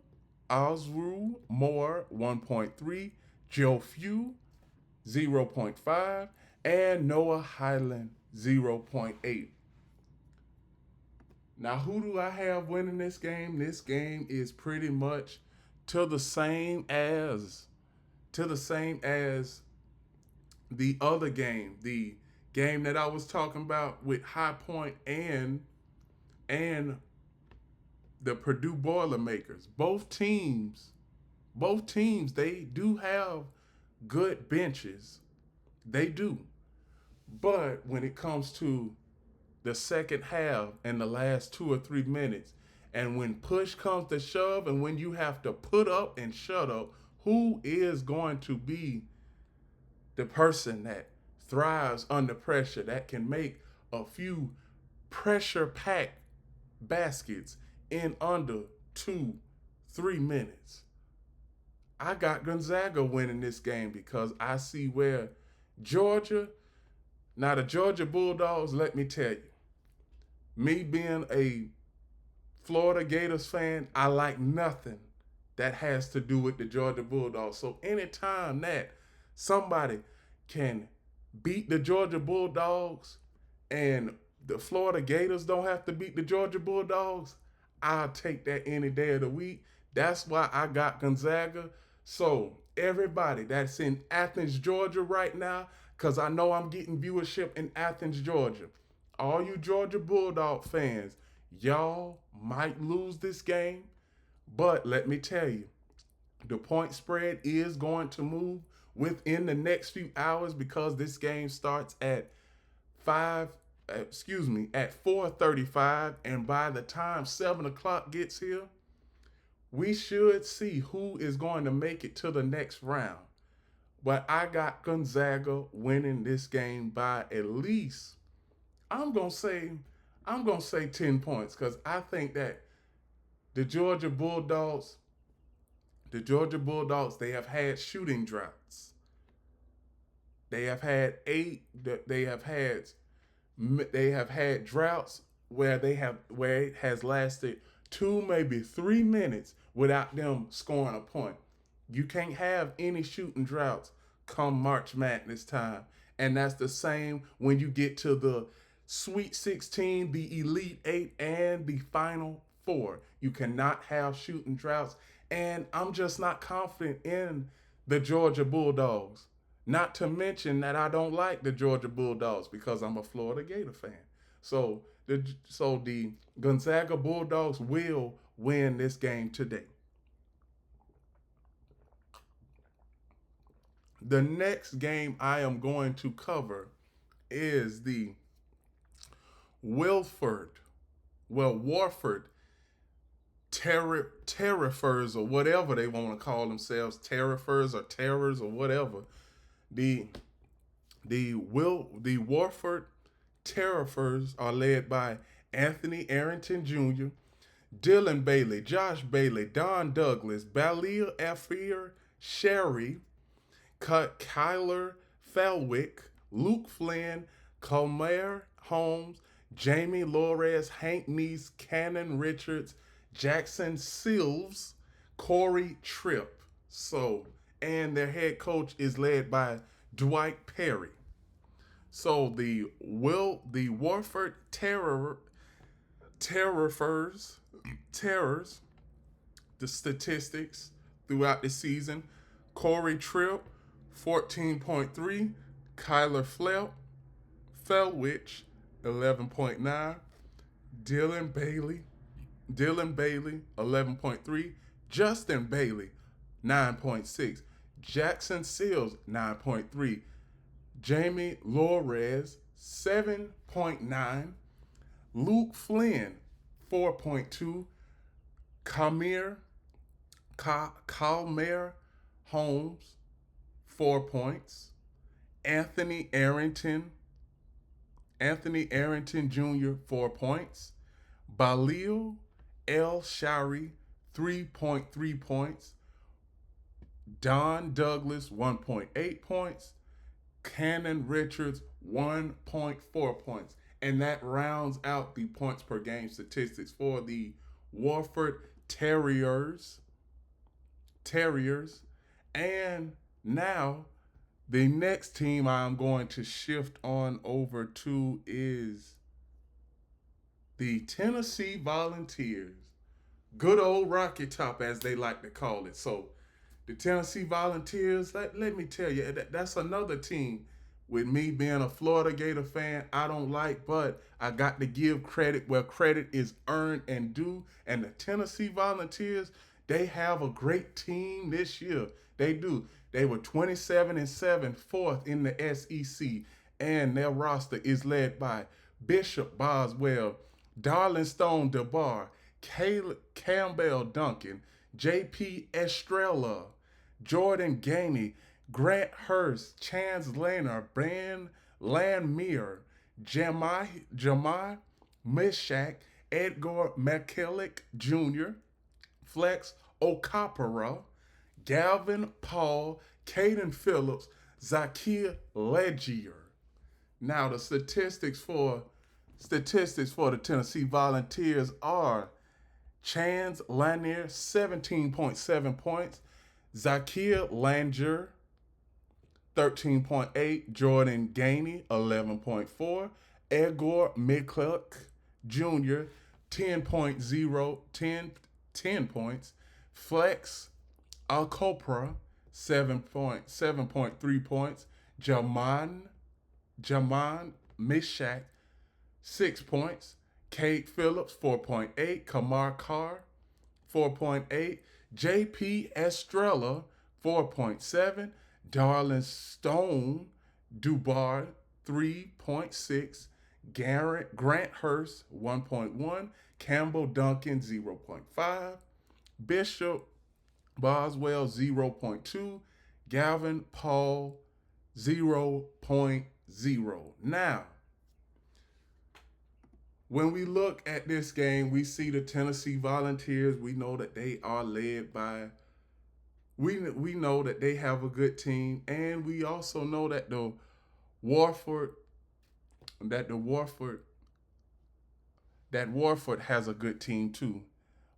Osru Moore, 1.3, Joe Few, 0.5, and Noah Highland, 0.8. Now, who do I have winning this game? This game is pretty much to the same as the other game, the game that I was talking about with High Point and the Purdue Boilermakers. Both teams, they do have good benches. They do. But when it comes to the second half and the last 2 or 3 minutes, and when push comes to shove and when you have to put up and shut up, who is going to be the person that thrives under pressure, that can make a few pressure-packed baskets in under 2-3 minutes? I got Gonzaga winning this game because I see where the Georgia Bulldogs, let me tell you, me being a Florida Gators fan, I like nothing that has to do with the Georgia Bulldogs. So anytime that somebody can beat the Georgia Bulldogs and the Florida Gators don't have to beat the Georgia Bulldogs, I'll take that any day of the week. That's why I got Gonzaga. So everybody that's in Athens, Georgia right now, because I know I'm getting viewership in Athens, Georgia, all you Georgia Bulldog fans, y'all might lose this game, but let me tell you, the point spread is going to move within the next few hours, because this game starts at 4:35, and by the time 7 o'clock gets here, we should see who is going to make it to the next round. But I got Gonzaga winning this game by at least, I'm gonna say I'm gonna say 10 points, because I think that the Georgia Bulldogs, they have had shooting droughts. They have had droughts where it has lasted 2, maybe 3 minutes without them scoring a point. You can't have any shooting droughts come March Madness time. And that's the same when you get to the Sweet 16, the Elite Eight, and the Final Four. You cannot have shooting droughts. And I'm just not confident in the Georgia Bulldogs. Not to mention that I don't like the Georgia Bulldogs because I'm a Florida Gator fan. So the Gonzaga Bulldogs will win this game today. The next game I am going to cover is the Warford Terrifers, or whatever they want to call themselves, Terrifers or Terrors or whatever. The Warford Terrifers are led by Anthony Arrington Jr., Dylan Bailey, Josh Bailey, Don Douglas, Balil Afir Sherry, Kyler Felwick, Luke Flynn, Comer Holmes, Jamie Lores, Hank Neese, Cannon Richards, Jackson Silves, Corey Tripp. And their head coach is led by Dwight Perry. So the Warford Terrors, the statistics throughout the season: Corey Tripp, 14.3, Kyler Felwich, 11.9, Dylan Bailey, 11.3, Justin Bailey, 9.6, Jackson Sills, 9.3, Jamie Lores, 7.9, Luke Flynn, 4.2, Calmer Holmes, 4 points, Anthony Arrington Jr., 4 points, Balil El Shari, 3.3 points, Don Douglas, 1.8 points, Cannon Richards, 1.4 points. And that rounds out the points per game statistics for the Warford Terriers. And now the next team I'm going to shift on over to is the Tennessee Volunteers. Good old Rocky Top, as they like to call it. So the Tennessee Volunteers, let me tell you, that's another team, with me being a Florida Gator fan, I don't like, but I got to give credit where credit is earned and due. And the Tennessee Volunteers, they have a great team this year. They do. They were 27-7, fourth in the SEC, and their roster is led by Bishop Boswell, Darling Stone DeBar, Campbell Duncan, J.P. Estrella, Jordan Gainey, Grant Hurst, Chance Lehner, Ben Landmeer, Jamai Mishak, Edgar McKillick Jr., Flex Okapara, Galvin Paul, Caden Phillips, Zakir Legier. Now the statistics for the Tennessee Volunteers are: Chance Lanier, 17.7 points, Zakir Langer, 13.8, Jordan Gainey, 11.4, Edgar McCluck Jr., 10 points, Flex Alcopra, 7.3 points, Jaman Mishak, 6 points, Kate Phillips, 4.8, Kamar Carr, 4.8, J.P. Estrella, 4.7, Darlin Stone Dubar 3.6, Grant Hurst 1.1, Campbell Duncan 0.5, Bishop Boswell 0.2, Galvin Paul 0.0. Now, when we look at this game, we see the Tennessee Volunteers. We know that they are led by we know that they have a good team, and we also know that Warford that the Warford Warford has a good team too.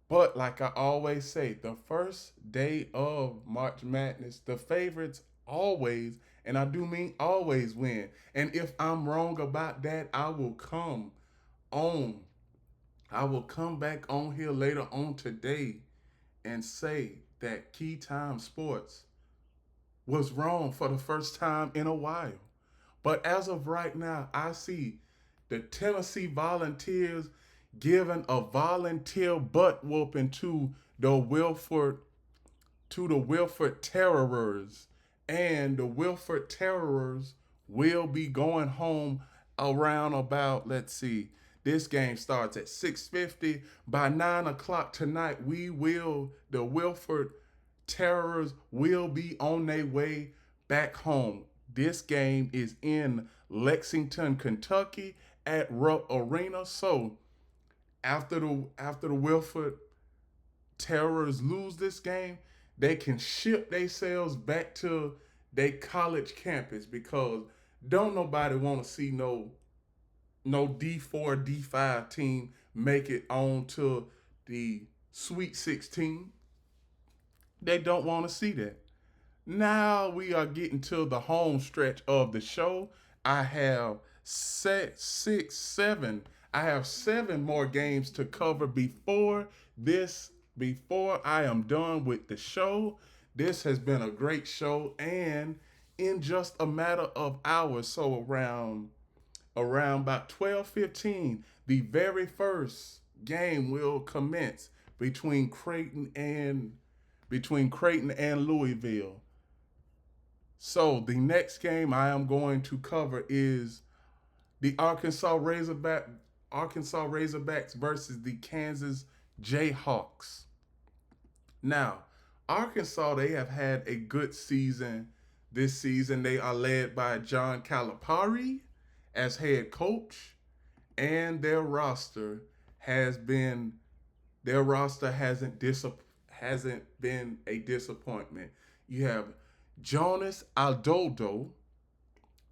But like I always say, the first day of March Madness, the favorites always, and I do mean always, win. And if I'm wrong about that, on I will come back on here later on today and say that Key Time Sports was wrong for the first time in a while. But as of right now, I see the Tennessee Volunteers giving a volunteer butt whooping to the Wilford Terrors. And the Wilford Terrors will be going home around about, let's see, this game starts at 6:50. By 9 o'clock tonight, the Wilford Terrors will be on their way back home. This game is in Lexington, Kentucky at Rupp Arena. So after the Wilford Terrors lose this game, they can ship themselves back to their college campus because don't nobody want to see no D4 D5 team make it on to the Sweet 16. They don't want to see that. Now we are getting to the home stretch of the show. I have six, seven. I have seven more games to cover before I am done with the show. This has been a great show, and in just a matter of hours, so around about 12:15, the very first game will commence between Creighton and Louisville. So the next game I am going to cover is the Arkansas Razorbacks versus the Kansas Jayhawks. Now, Arkansas, they have had a good season this season. They are led by John Calipari as head coach, and their roster hasn't been a disappointment. You have Jonas Aldodo,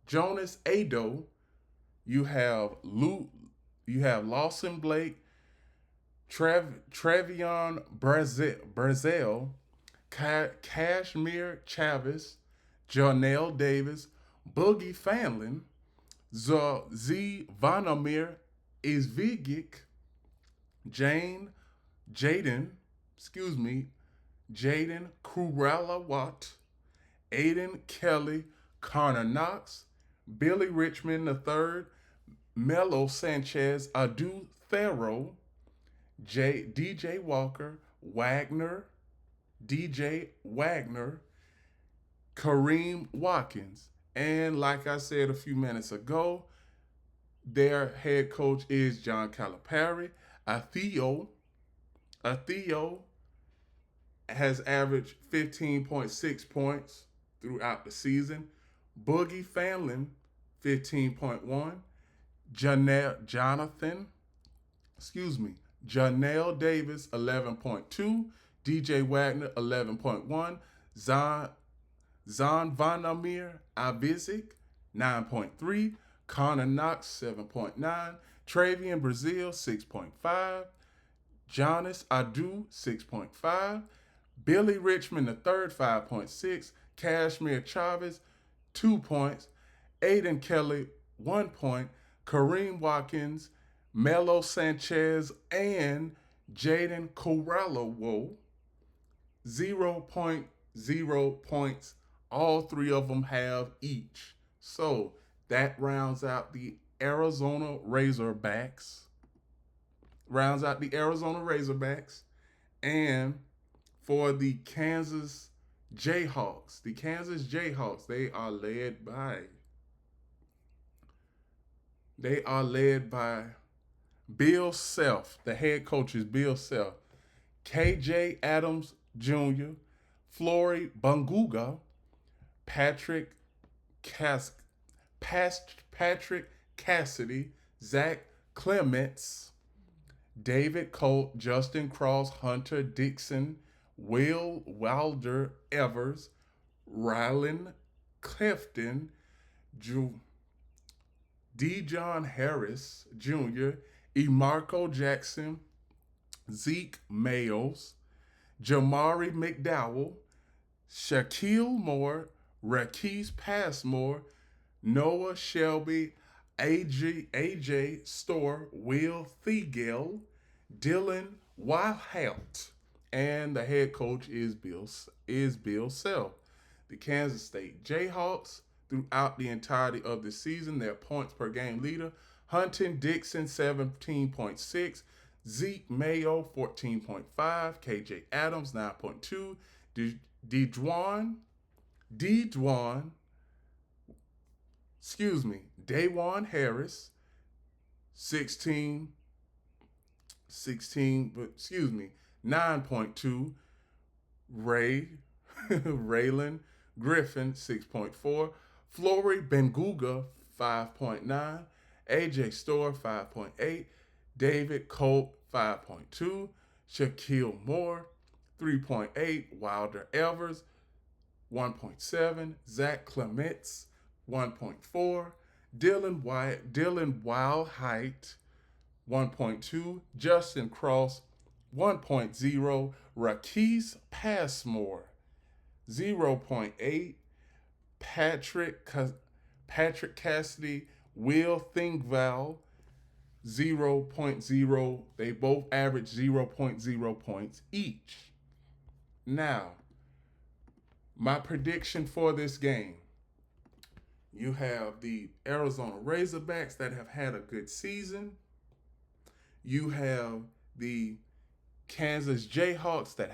Jonas Ado, you have Lawson Blake, Travion Brazel, Kashmir Chavis, Janelle Davis, Boogie Fanlin, Z Vanamir Izvigic, Jaden, Jaden Kurala Watt, Aiden Kelly, Connor Knox, Billy Richmond III, Melo Sanchez, Adu Thero, DJ Walker, DJ Wagner, Kareem Watkins. And like I said a few minutes ago, their head coach is John Calipari. Atheo has averaged 15.6 points throughout the season. Boogie Fanlin, 15.1. Janelle Davis, 11.2. DJ Wagner, 11.1. Zon Vanamir Avizic, 9.3. Connor Knox, 7.9. Travian Brazil, 6.5. Jonas Adu, 6.5. Billy Richmond III, 5.6. Kashmir Chavez, 2 points. Aiden Kelly, 1 point. Kareem Watkins, Melo Sanchez, and Jaden Corralo, 0.0 points. All three of them have each. So that rounds out the Arizona Razorbacks. And for the Kansas Jayhawks, the Kansas Jayhawks, they are led by Bill Self. The head coach is Bill Self. KJ Adams Jr., Flory Bunguga, Patrick Cas- Patrick Cassidy, Zach Clements, David Colt, Justin Cross, Hunter Dixon, Will Wilder Evers, Rylan Clifton, Ju- Dejon Harris Jr., Emarco Jackson, Zeke Mayos, Jamari McDowell, Shaquille Moore, Raquise Passmore, Noah Shelby, AJ Store, Will Thigel, Dylan Wildhout, and the head coach is Bill Self. The Kansas State Jayhawks, throughout the entirety of the season, their points per game leader: Hunting Dixon 17.6, Zeke Mayo 14.5, KJ Adams 9.2, Dejuan, Dejuan, Daywan Harris 16, 9.2, Ray, Raylan Griffin 6.4, Flory Benguga 5.9, AJ Store 5.8, David Colt 5.2, Shaquille Moore 3.8, Wilder Evers 1.7, Zach Clements 1.4, Dylan Wildheight 1.2, Justin Cross 1.0, Raquise Passmore 0.8, Patrick Cassidy, Will Thingval 0.0. They both average zero point 0.0 points each. Now, my prediction for this game: you have the Arizona Razorbacks that have had a good season. You have the Kansas Jayhawks that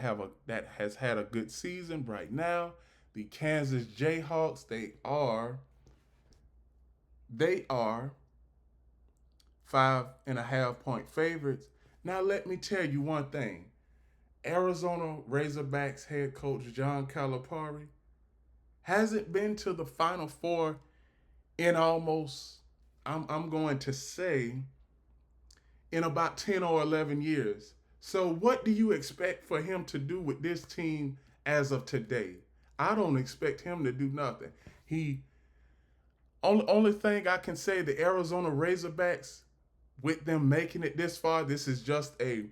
has had a good season right now. The Kansas Jayhawks, they are 5.5 point favorites. Now let me tell you one thing. Arizona Razorbacks head coach John Calipari hasn't been to the Final Four in almost, I'm going to say, in about 10 or 11 years. So what do you expect for him to do with this team as of today? I don't expect him to do nothing. Only thing I can say, the Arizona Razorbacks, with them making it this far, this is just a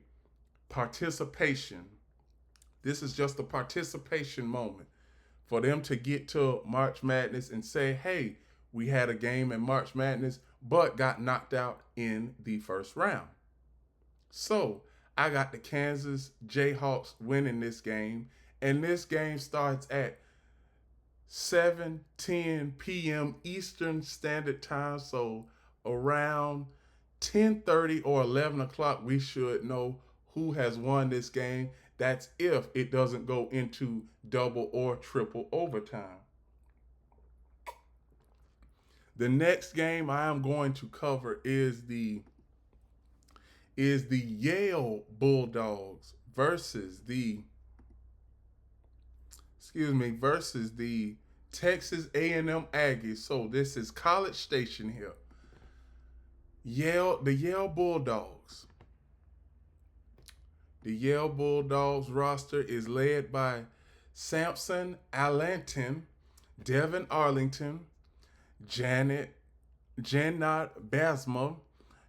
participation. This is just a participation moment for them to get to March Madness and say, hey, we had a game in March Madness, but got knocked out in the first round. So I got the Kansas Jayhawks winning this game, and this game starts at 7:10 p.m. Eastern Standard Time. So around 10:30 or 11 o'clock, we should know who has won this game. That's if it doesn't go into double or triple overtime. The next game I am going to cover is the Yale Bulldogs versus the Texas A&M Aggies. So this is College Station here. The Yale Bulldogs. The Yale Bulldogs roster is led by Samson Allenton, Devin Arlington, Jannot Basma,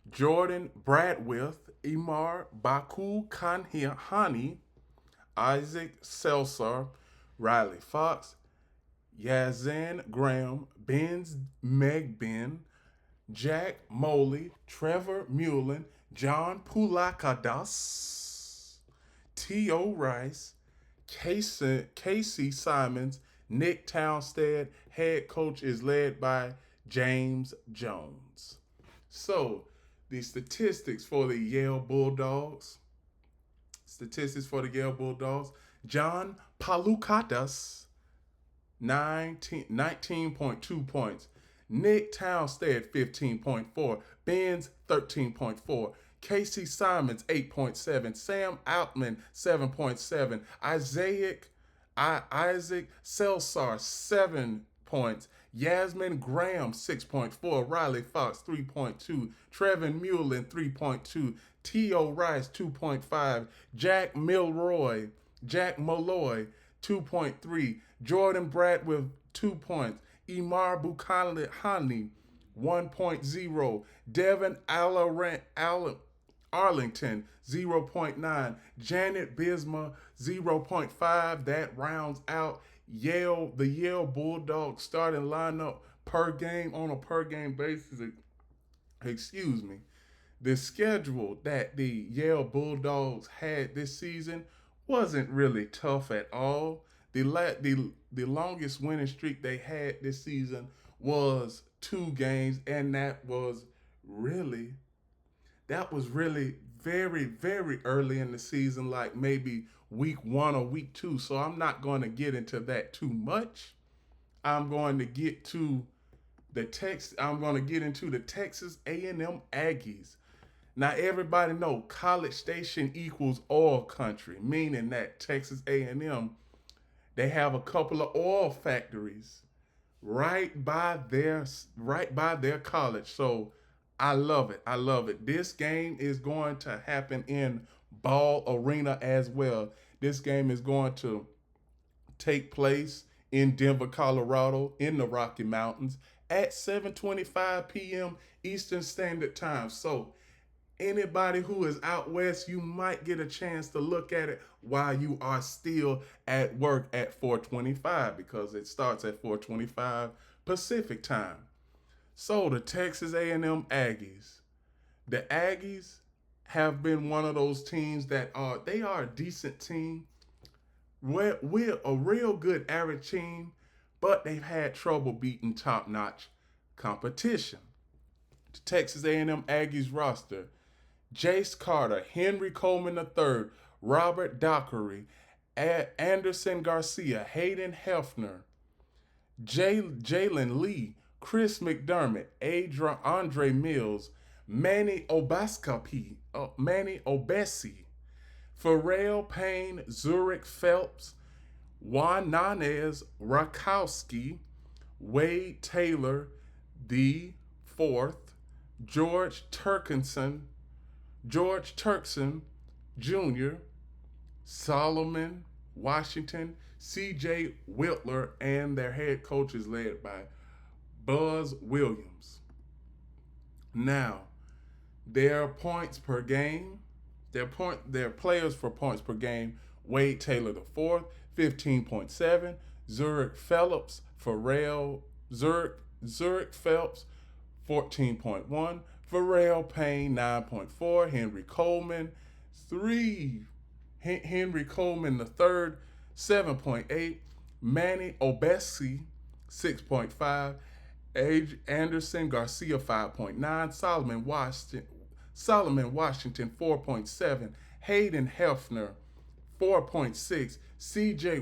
Jordan Bradwith, Imar Baku Kanhani, Isaac Seltzer, Riley Fox, Yazan Graham, Benz Megben, Jack Moley, Trevor Mullen, John Pulakadas, T.O. Rice, Casey Simons, Nick Townstead. Head coach is led by James Jones. So, the statistics for the Yale Bulldogs. John Palukatas, 19.2 points. Nick Townstead, 15.4. Benz, 13.4. Casey Simons, 8.7. Sam Altman, 7.7. Isaac Selsar, 7 points. Yasmin Graham, 6.4. Riley Fox, 3.2. Trevin Mullen, 3.2. T.O. Rice, 2.5. Jack Malloy, 2.3. Jordan Brad with 2 points. Imar Bukhani, 1.0. Devin Arlington, 0.9. Janet Bisma, 0.5. That rounds out the Yale Bulldogs starting lineup per game on a per game basis. Excuse me. The schedule that the Yale Bulldogs had this season wasn't really tough at all. The longest winning streak they had this season was 2 games, and really that was really very, very early in the season, like maybe week 1 or week 2. So I'm not going to get into that too much. I'm going to get to I'm going to get into the Texas A&M Aggies. Now everybody know College Station equals oil country, meaning that Texas A&M, they have a couple of oil factories right by their college. So I love it. I love it. This game is going to happen in Ball Arena as well. This game is going to take place in Denver, Colorado, in the Rocky Mountains at 7:25 p.m. Eastern Standard Time. So anybody who is out west, you might get a chance to look at it while you are still at work at 4:25, because it starts at 4:25 Pacific time. So the Texas A&M Aggies. The Aggies have been one of those teams that they are a decent team. We're a real good average team, but they've had trouble beating top-notch competition. The Texas A&M Aggies roster: Jace Carter, Henry Coleman III, Robert Dockery, Anderson Garcia, Hayden Hefner, Jalen Lee, Chris McDermott, Andre Mills, Manny Obesi, Pharrell Payne, Zurich Phelps, Juan Nanez Rakowski, Wade Taylor the fourth, George Turkson Jr., Solomon Washington, C.J. Whitler, and their head coach is led by Buzz Williams. Now, their points per game, their players for points per game: Wade Taylor the fourth, 15.7. Zurich Phelps, Zurich Phelps, 14.1. Pharrell Payne, 9.4. Henry Coleman, 3. Henry Coleman the third, 7.8. Manny Obesi, 6.5. Anderson Garcia, 5.9. Solomon Washington, 4.7. Hayden Hefner, 4.6. C.J.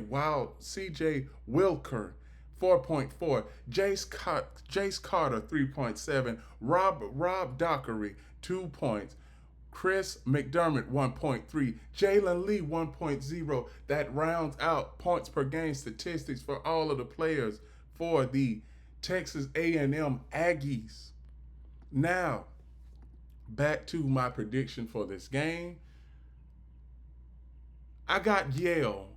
Wilker, 4.4. Jace Carter, 3.7. Rob Dockery, 2 points. Chris McDermott, 1.3. Jalen Lee, 1.0. That rounds out points per game statistics for all of the players for the Texas A&M Aggies. Now, back to my prediction for this game. I got Yale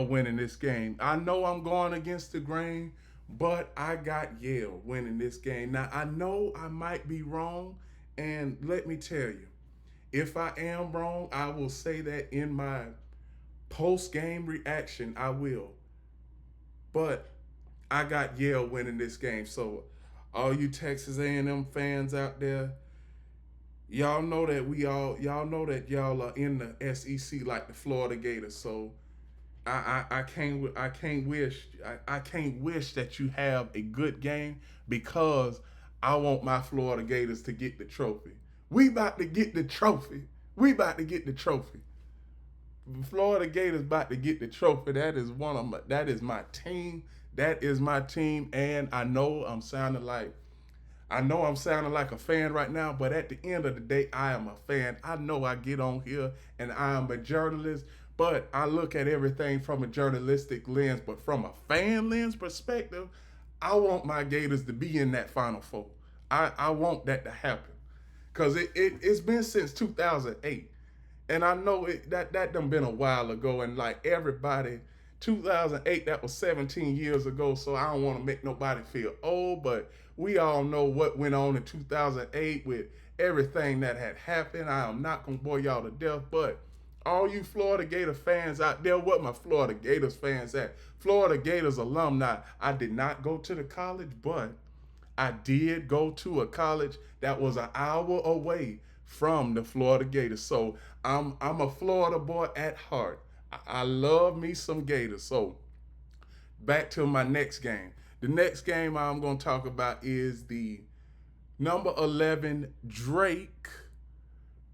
winning this game. I know I'm going against the grain, but I got Yale winning this game. Now, I know I might be wrong, and let me tell you, if I am wrong, I will say that in my post-game reaction. I will. But I got Yale winning this game. So all you Texas A&M fans out there, y'all know that y'all are in the SEC like the Florida Gators. So I can't wish that you have a good game, because I want my Florida Gators to get the trophy. We about to get the trophy. Florida Gators about to get the trophy. That is my team. That is my team, and I know I'm sounding like a fan right now, but at the end of the day, I am a fan. I know I get on here and I am a journalist, but I look at everything from a journalistic lens. But from a fan lens perspective, I want my Gators to be in that Final Four. I want that to happen because it's been since 2008. And I know that done been a while ago, and like everybody, 2008, that was 17 years ago. So I don't want to make nobody feel old, but we all know what went on in 2008 with everything that had happened. I am not gonna bore y'all to death, but all you Florida Gator fans out there, what my Florida Gators fans at? Florida Gators alumni. I did not go to the college, but I did go to a college that was an hour away from the Florida Gators. So I'm a Florida boy at heart. I love me some Gators. So back to my next game. The next game I'm going to talk about is the number 11 Drake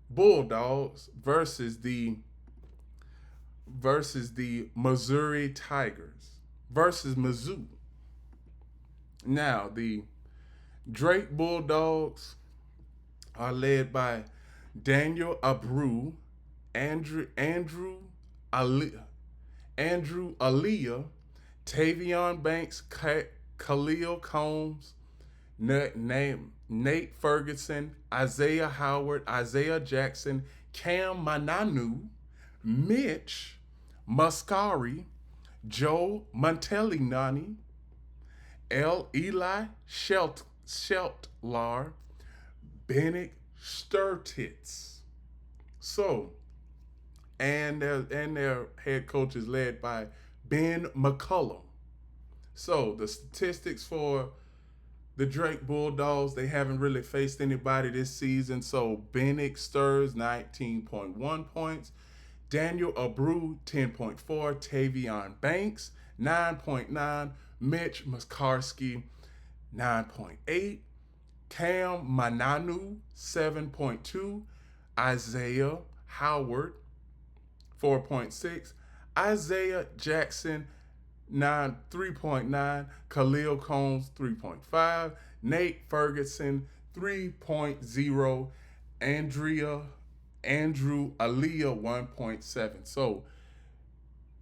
Bulldogs versus the Missouri Tigers versus Mizzou. Now, the Drake Bulldogs are led by Daniel Abreu, Ali, Andrew Aaliyah, Tavion Banks, Khalil Combs, Nate Ferguson, Isaiah Howard, Isaiah Jackson, Cam Mananu, Mitch Muscari, Joe Montellinani, Eli Sheltlar, Bennett Sturtitz. So, and their head coach is led by Ben McCullum. So the statistics for the Drake Bulldogs, they haven't really faced anybody this season. So Bennett Stirs 19.1 points, Daniel Abreu 10.4, Tavion Banks 9.9, Mitch Muskarski 9.8, Cam Mananu 7.2, Isaiah Howard 4.6, Isaiah Jackson 3.9, Khalil Combs 3.5, Nate Ferguson 3.0, Andrew Aaliyah 1.7. So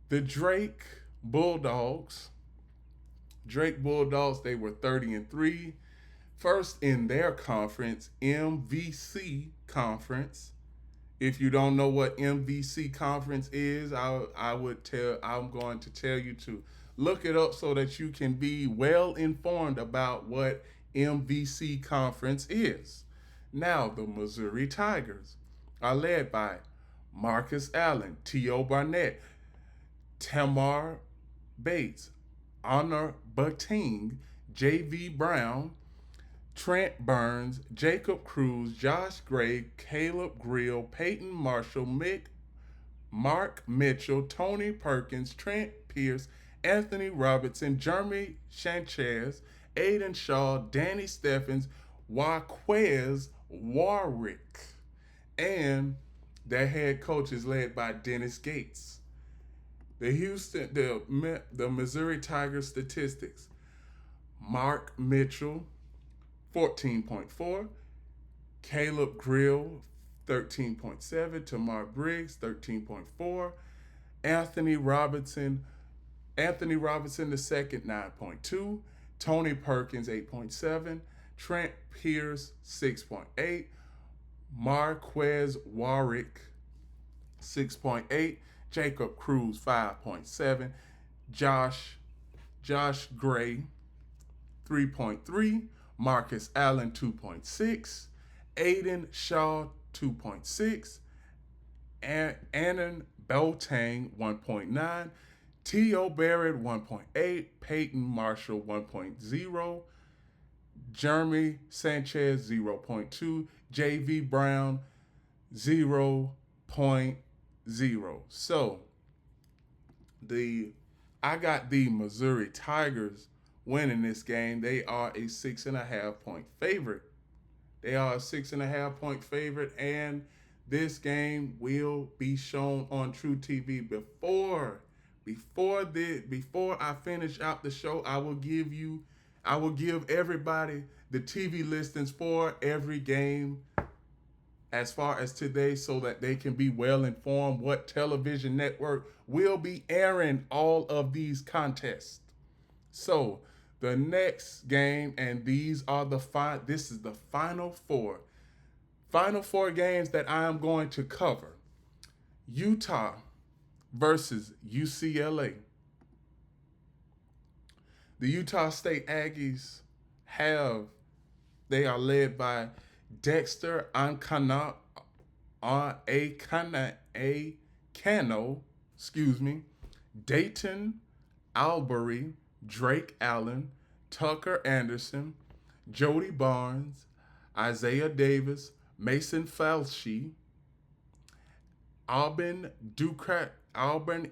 the Drake Bulldogs, they were 30-3, first in their conference, MVC conference. If you don't know what MVC conference is, I'm going to tell you to look it up so that you can be well informed about what MVC conference is. Now, the Missouri Tigers are led by Marcus Allen, T.O. Barnett, Tamar Bates, Honor Bating, J.V. Brown, Trent Burns, Jacob Cruz, Josh Gray, Caleb Grill, Peyton Marshall, Mark Mitchell, Tony Perkins, Trent Pierce, Anthony Robertson, Jeremy Sanchez, Aiden Shaw, Danny Steffens, Jaquez Warwick. And their head coach is led by Dennis Gates. The Missouri Tigers statistics: Mark Mitchell 14.4, Caleb Grill 13.7, Tamar Briggs 13.4, Anthony Robinson II 9.2, Tony Perkins 8.7, Trent Pierce 6.8, Marquez Warwick 6.8, Jacob Cruz 5.7, Josh Gray 3.3, Marcus Allen 2.6, Aiden Shaw 2.6, Annan Boateng 1.9, T.O. Barrett 1.8, Peyton Marshall 1.0, Jeremy Sanchez 0.2, J.V. Brown 0.0. So I got the Missouri Tigers winning this game. They are a 6.5 point favorite. And this game will be shown on True TV before before I finish out the show, I will give everybody the TV listings for every game as far as today so that they can be well informed what television network will be airing all of these contests. So the next game, and this is the final four games that I am going to cover. Utah versus UCLA. The Utah State Aggies have they are led by Dexter Ancano, A Cano, excuse me, Dayton Albury, Drake Allen, Tucker Anderson, Jody Barnes, Isaiah Davis, Mason Falsey, Auburn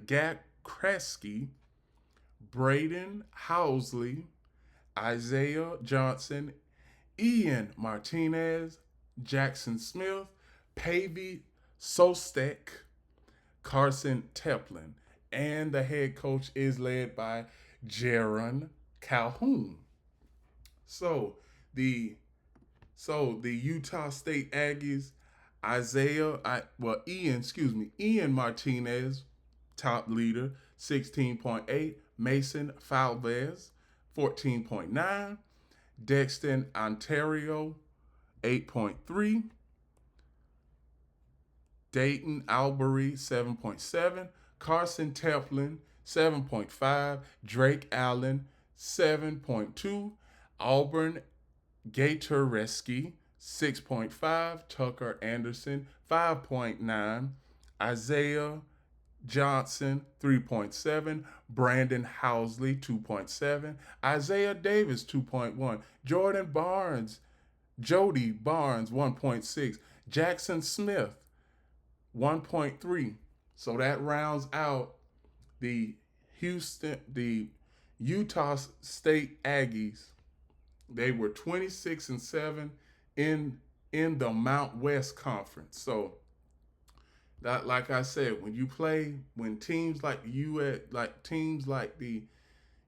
Gakreski, Braden Housley, Isaiah Johnson, Ian Martinez, Jackson Smith, Pavy Sostek, Carson Teplin, and the head coach is led by Jaron Calhoun. So the Utah State Aggies, Ian Martinez, top leader, 16.8, Mason Falvez, 14.9, Dexton Ontario, 8.3, Dayton Albury, 7.7, Carson Teplin, 7.5, Drake Allen, 7.2, Auburn Gatoreski, 6.5, Tucker Anderson, 5.9, Isaiah Johnson, 3.7, Brandon Housley, 2.7, Isaiah Davis, 2.1, Jody Barnes, 1.6, Jackson Smith, 1.3. So that rounds out the Utah State Aggies. They were 26-7 in the Mount West Conference. So that, like I said, when teams like the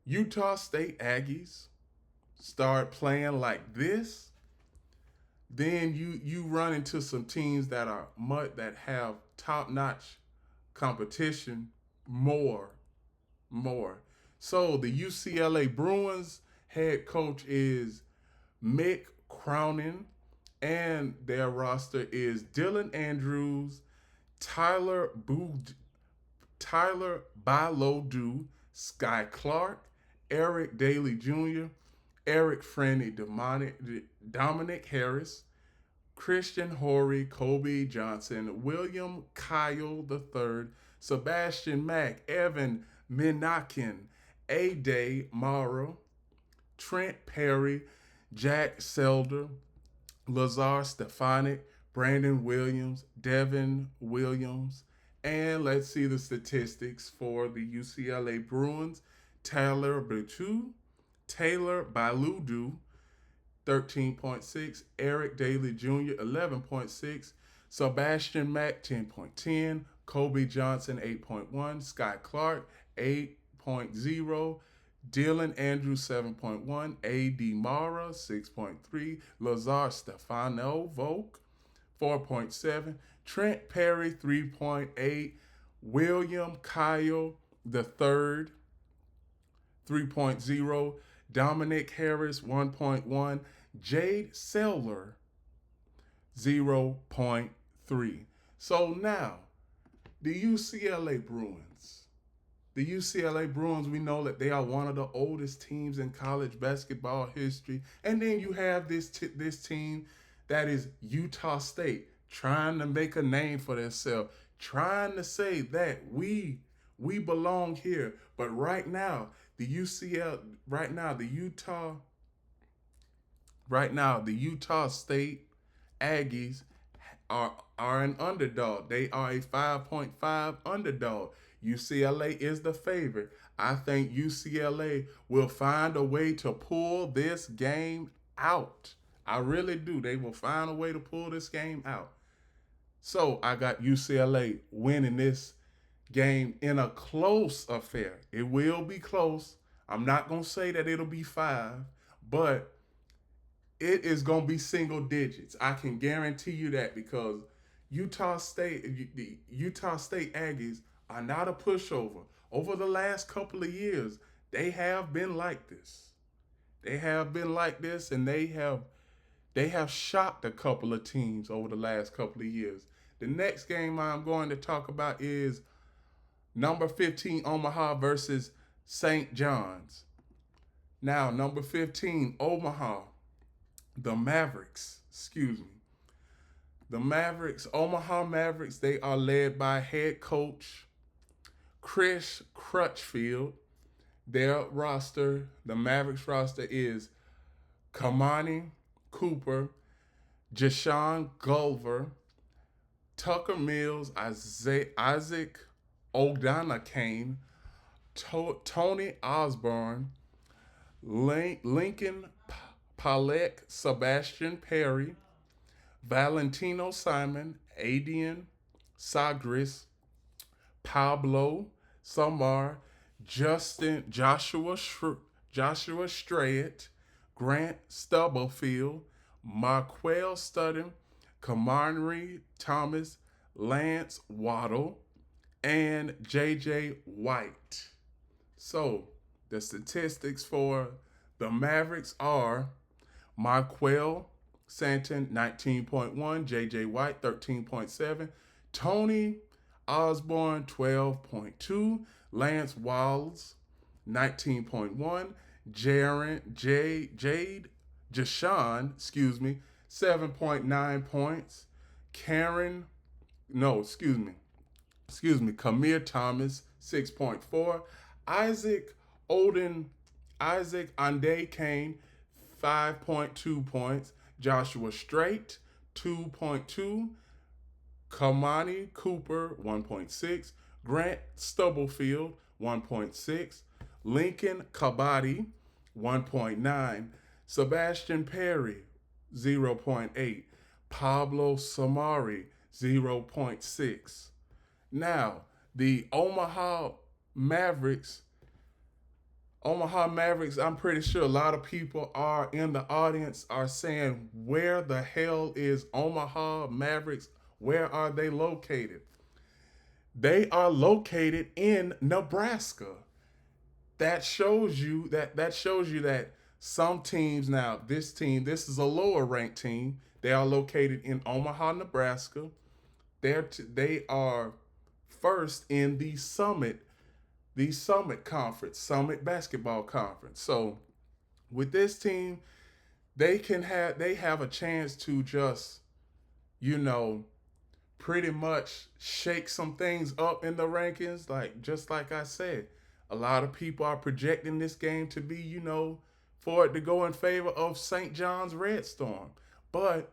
Utah State Aggies start playing like this, then you run into some teams that have top notch competition more. So the UCLA Bruins head coach is Mick Cronin, and their roster is Dylan Andrews, Tyler Balodu, Sky Clark, Eric Daly Jr., Eric Franny, Dominic Harris, Christian Horry, Kobe Johnson, William Kyle III, Sebastian Mack, Evan Minakin, A-Day Morrow, Trent Perry, Jack Selder, Lazar Stefanik, Brandon Williams, Devin Williams, and let's see the statistics for the UCLA Bruins. Taylor Baludu, 13.6, Eric Daly Jr., 11.6, Sebastian Mack, 10.10, Kobe Johnson, 8.1, Sky Clark, 8.0, Dylan Andrews, 7.1, A.D. Mara, 6.3, Lazar Stefano Volk, 4.7, Trent Perry, 3.8, William Kyle III, 3.0, Dominic Harris, 1.1, Jade Seller, 0.3. So now, the UCLA Bruins. We know that they are one of the oldest teams in college basketball history. And then you have this team that is Utah State, trying to make a name for themselves, trying to say that we belong here. But right now, the Utah State Aggies are an underdog. They are a 5.5 underdog. UCLA is the favorite. I think UCLA will find a way to pull this game out. I really do. They will find a way to pull this game out. So I got UCLA winning this game in a close affair. It will be close. I'm not going to say that it'll be 5, but it is going to be single digits. I can guarantee you that because the Utah State Aggies are not a pushover. Over the last couple of years, they have been like this. They have been like this, and they have shocked a couple of teams over the last couple of years. The next game I'm going to talk about is number 15 Omaha versus St. John's. Now, number 15 Omaha, the Mavericks, excuse me. The Mavericks, Omaha Mavericks, they are led by head coach Chris Crutchfield. Their roster, the Mavericks roster, is Kamani Cooper, Jashawn Gulver, Tucker Mills, Isaac O'Donoghue, Tony Osborne, Lincoln Palek, Sebastian Perry, Valentino Simon, Adian Sagris, Pablo Samar, Joshua Strayett, Grant Stubblefield, Marquel Studden, Kamari Thomas, Lance Waddle, and J.J. White. So, the statistics for the Mavericks are Marquel Santon, 19.1, J.J. White, 13.7, Tony Osborne, 12.2, Lance Walls, 19.1, Jashawn, 7.9 points, Kamir Thomas, 6.4, Isaac Ande Kane, 5.2 points, Joshua Straight, 2.2, Kamani Cooper, 1.6, Grant Stubblefield, 1.6, Lincoln Kabadi, 1.9, Sebastian Perry, 0.8, Pablo Samari, 0.6. Now, the Omaha Mavericks, I'm pretty sure a lot of people are in the audience are saying, where the hell is Omaha Mavericks? Where are they located? They are located in Nebraska. That shows you that some teams, now this is a lower ranked team. They are located in Omaha, Nebraska. They are first in the Summit Conference, Summit Basketball Conference. So with this team, they have a chance to just, pretty much shake some things up in the rankings. Just like I said, a lot of people are projecting this game to be, for it to go in favor of St. John's Red Storm. But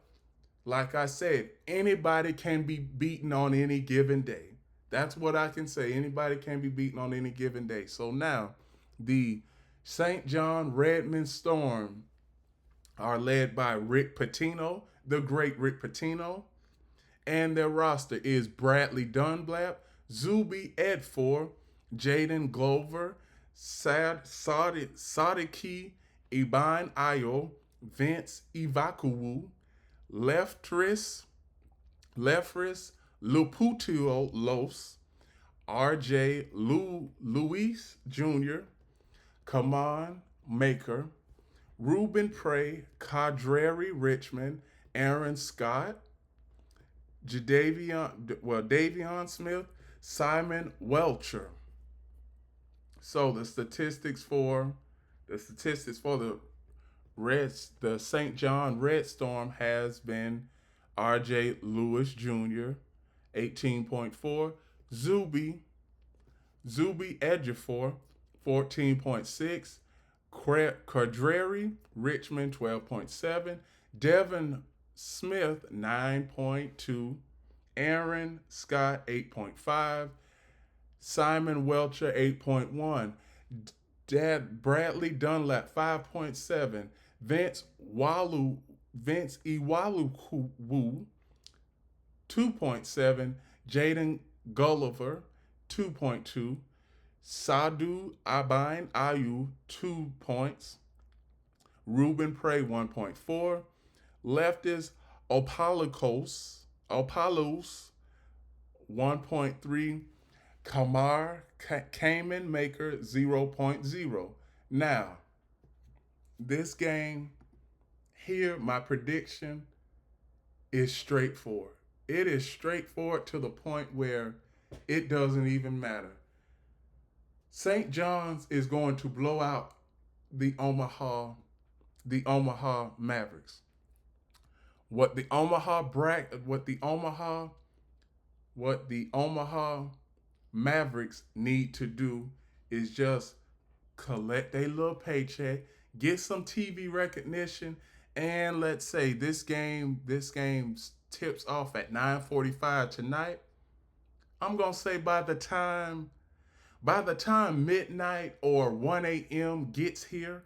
like I said, anybody can be beaten on any given day. That's what I can say. Anybody can be beaten on any given day. So now, the St. John Redmond Storm are led by Rick Pitino, the great Rick Pitino. And their roster is Bradley Dunlap, Zuby Edfor, Jaden Glover, Sadiki Iban Ayo, Vince Ivakuwu, Lefris Luputios, RJ Luis Jr., Kaman Maker, Ruben Prey, Kadreri Richmond, Aaron Scott, Davion Smith, Simon Welcher. So the statistics for the St. John Red Storm has been RJ Lewis Jr., 18.4, Zuby Edgefor, 14.6, Kadreri Richmond, 12.7, Devin Smith, 9.2, Aaron Scott, 8.5, Simon Welcher, 8.1, Bradley Dunlap, 5.7, Vince Iwaluku, 2.7, Jaden Gulliver, 2.2. Sadu Abine Ayu, 2 points. Ruben Prey, 1.4. Leftist Opalos, 1.3. Kamar Kamen Maker, 0.0. Now, this game here, my prediction is straightforward. It is straightforward to the point where it doesn't even matter. St. John's is going to blow out the Omaha Mavericks. What the Omaha Mavericks need to do is just collect a little paycheck, get some TV recognition, and let's say this game tips off at 9:45 tonight. I'm gonna say by the time midnight or 1 a.m. gets here,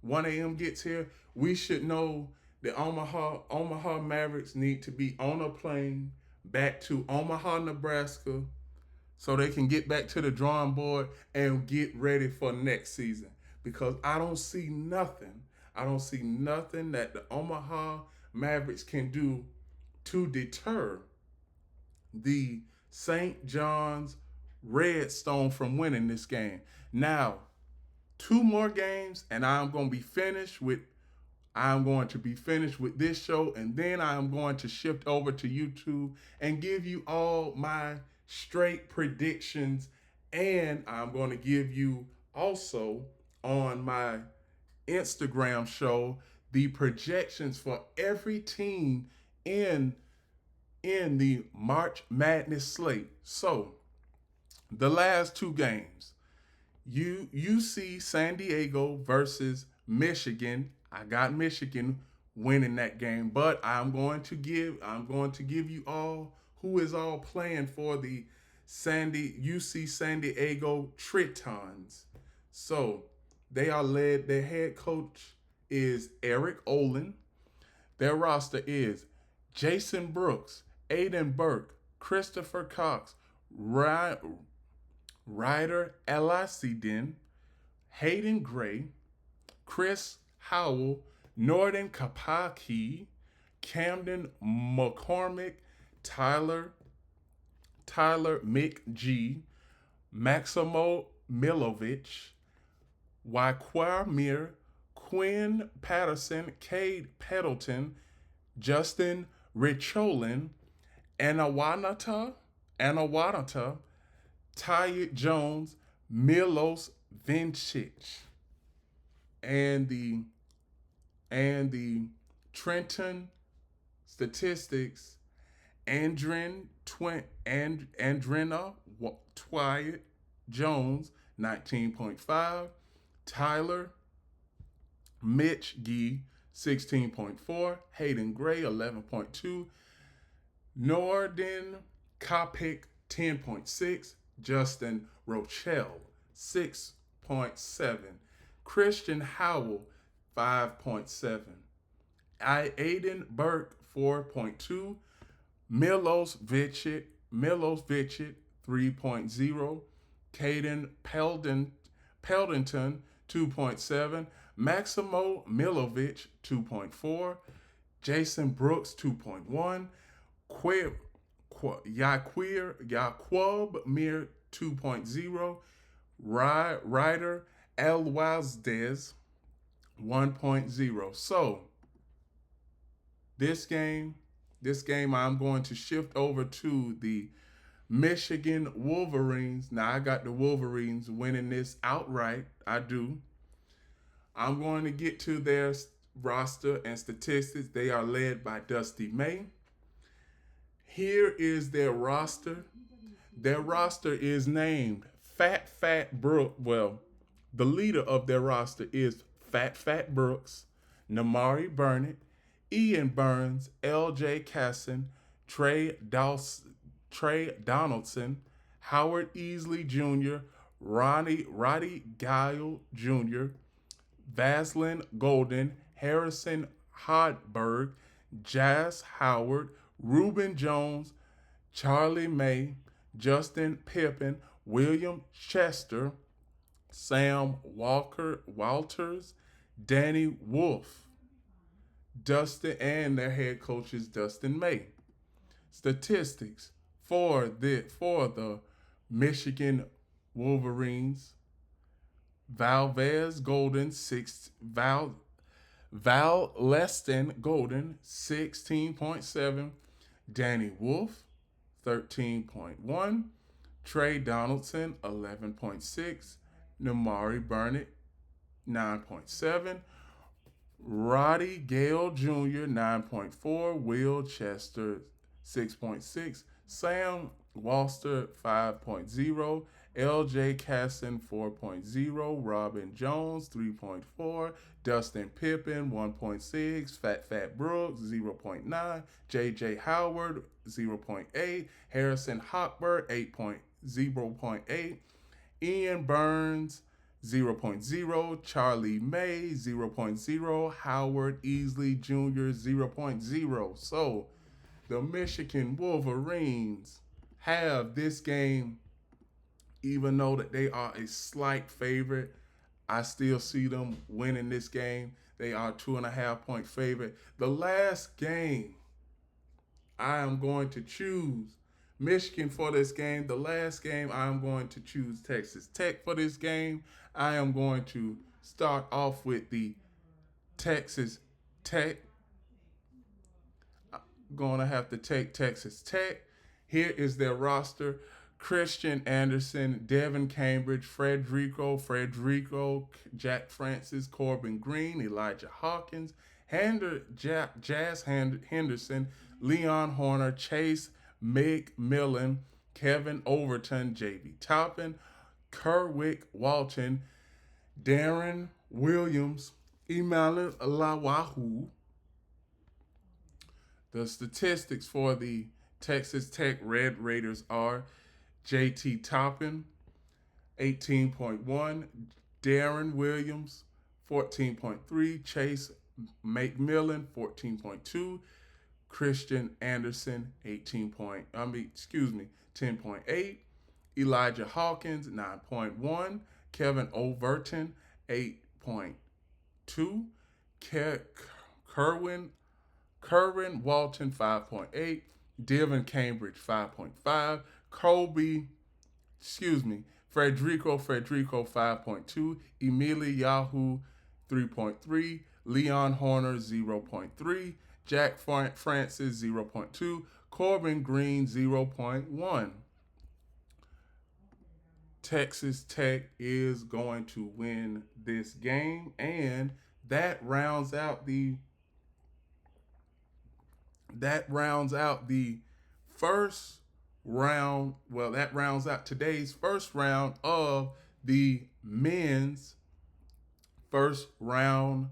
1 a.m. gets here, we should know the Omaha Mavericks need to be on a plane back to Omaha, Nebraska, so they can get back to the drawing board and get ready for next season. Because I don't see nothing. I don't see nothing that the Omaha Mavericks can do to deter the St. John's Redstone from winning this game. Now, two more games, and I'm going to be finished with this show, and then I'm going to shift over to YouTube and give you all my straight predictions, and I'm going to give you also on my Instagram show the projections for every team in the March Madness slate. So, the last two games, UC San Diego versus Michigan. I got Michigan winning that game, but I'm going to give you all who is all playing for the UC San Diego Tritons. So they are led. Their head coach is Eric Olin. Their roster is Jason Brooks, Aiden Burke, Christopher Cox, Ryder Elacidin, Hayden Gray, Chris Howell, Norton Kapaki, Camden McCormick, Tyler McGee, Maximo Milovic, Wyquamir, Quinn Patterson, Cade Peddleton, Justin Richolin, Anawanata, Tyut Jones, Milos Vincic, and the Trenton Statistics, Andrina Twyett Jones, 19.5, Tyler Mitch Gee, 16.4, Hayden Gray, 11.2, Norden Kopic, 10.6, Justin Rochelle, 6.7, Christian Howell, 5.7, Aiden Burke, 4.2, Milos Vicic, 3.0, Caden Peldington, 2.7, Maximo Milovic, 2.4, Jason Brooks, 2.1, Yaquub Mir, 2.0, Ryder Elwazdez, 1.0. So this game, I'm going to shift over to the Michigan Wolverines. Now, I got the Wolverines winning this outright. I do. I'm going to get to their roster and statistics. They are led by Dusty May. Here is their roster. Their roster is named Fat Brooks. Well, the leader of their roster is Fat Brooks, Namari Burnett, Ian Burns, L.J. Casson, Trey Donaldson, Howard Easley Jr., Roddy Guile Jr., Vaslin Golden, Harrison Hodberg, Jas Howard, Reuben Jones, Charlie May, Justin Pippen, William Chester, Sam Walters, Danny Wolf, Dustin, and their head coach is Dustin May. Statistics for the Michigan Wolverines: Valvez Golden six Val Leston Golden 16.7, Danny Wolf 13.1, Trey Donaldson 11.6, Namari Burnett 9.7, Roddy Gale Jr. 9.4, Will Chester 6.6, Sam Walster 5.0, LJ Casson 4.0, Robin Jones 3.4, Dustin Pippen 1.6, Fat Brooks 0.9, JJ Howard 0.8, Harrison Hochberg 8.0.8, Ian Burns 0.0, Charlie May 0.0, Howard Easley Jr. 0.0. So the Michigan Wolverines have this game, even though that they are a slight favorite. I still see them winning this game. They are 2.5 point favorite. The last game, I am going to choose Michigan for this game. The last game, I am going to choose Texas Tech for this game. I am going to start off with the Texas Tech. I'm going to have to take Texas Tech. Here is their roster: Christian Anderson, Devin Cambridge, Frederico, Jack Francis, Corbin Green, Elijah Hawkins, Jazz Henderson, Leon Horner, Chase McMillan, Kevin Overton, J.B. Toppin, Kerwick Walton, Darren Williams, Emmanuel Lawahu. The statistics for the Texas Tech Red Raiders are J.T. Toppin, 18.1, Darren Williams, 14.3, Chase McMillan, 14.2, Christian Anderson, 10.8, Elijah Hawkins, 9.1, Kevin Overton, 8.2, Kerwin Walton, 5.8, Devin Cambridge, 5.5, Frederico, 5.2, Emily Yahoo, 3.3, Leon Horner, 0.3, Jack Francis, 0.2, Corbin Green, 0.1. Texas Tech is going to win this game, and that rounds out the first round. Well, that rounds out today's first round of the men's first round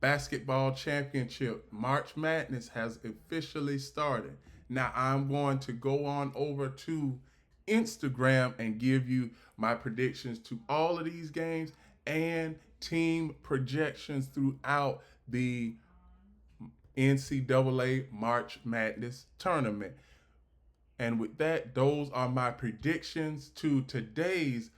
basketball championship. March Madness has officially started. Now I'm going to go on over to Instagram and give you my predictions to all of these games and team projections throughout the NCAA March Madness tournament. And with that, those are my predictions to today's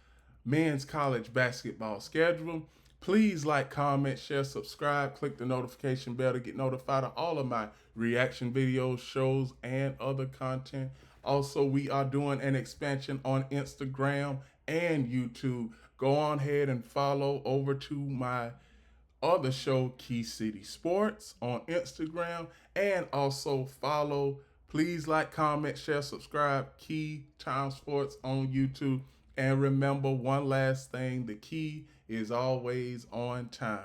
men's college basketball schedule. Please like, comment, share, subscribe, click the notification bell to get notified of all of my reaction videos, shows, and other content. Also, we are doing an expansion on Instagram and YouTube. Go on ahead and follow over to my other show, Key City Sports, on Instagram, and also follow. Please like, comment, share, subscribe, Key Time Sports on YouTube. And remember one last thing, the key is always on time.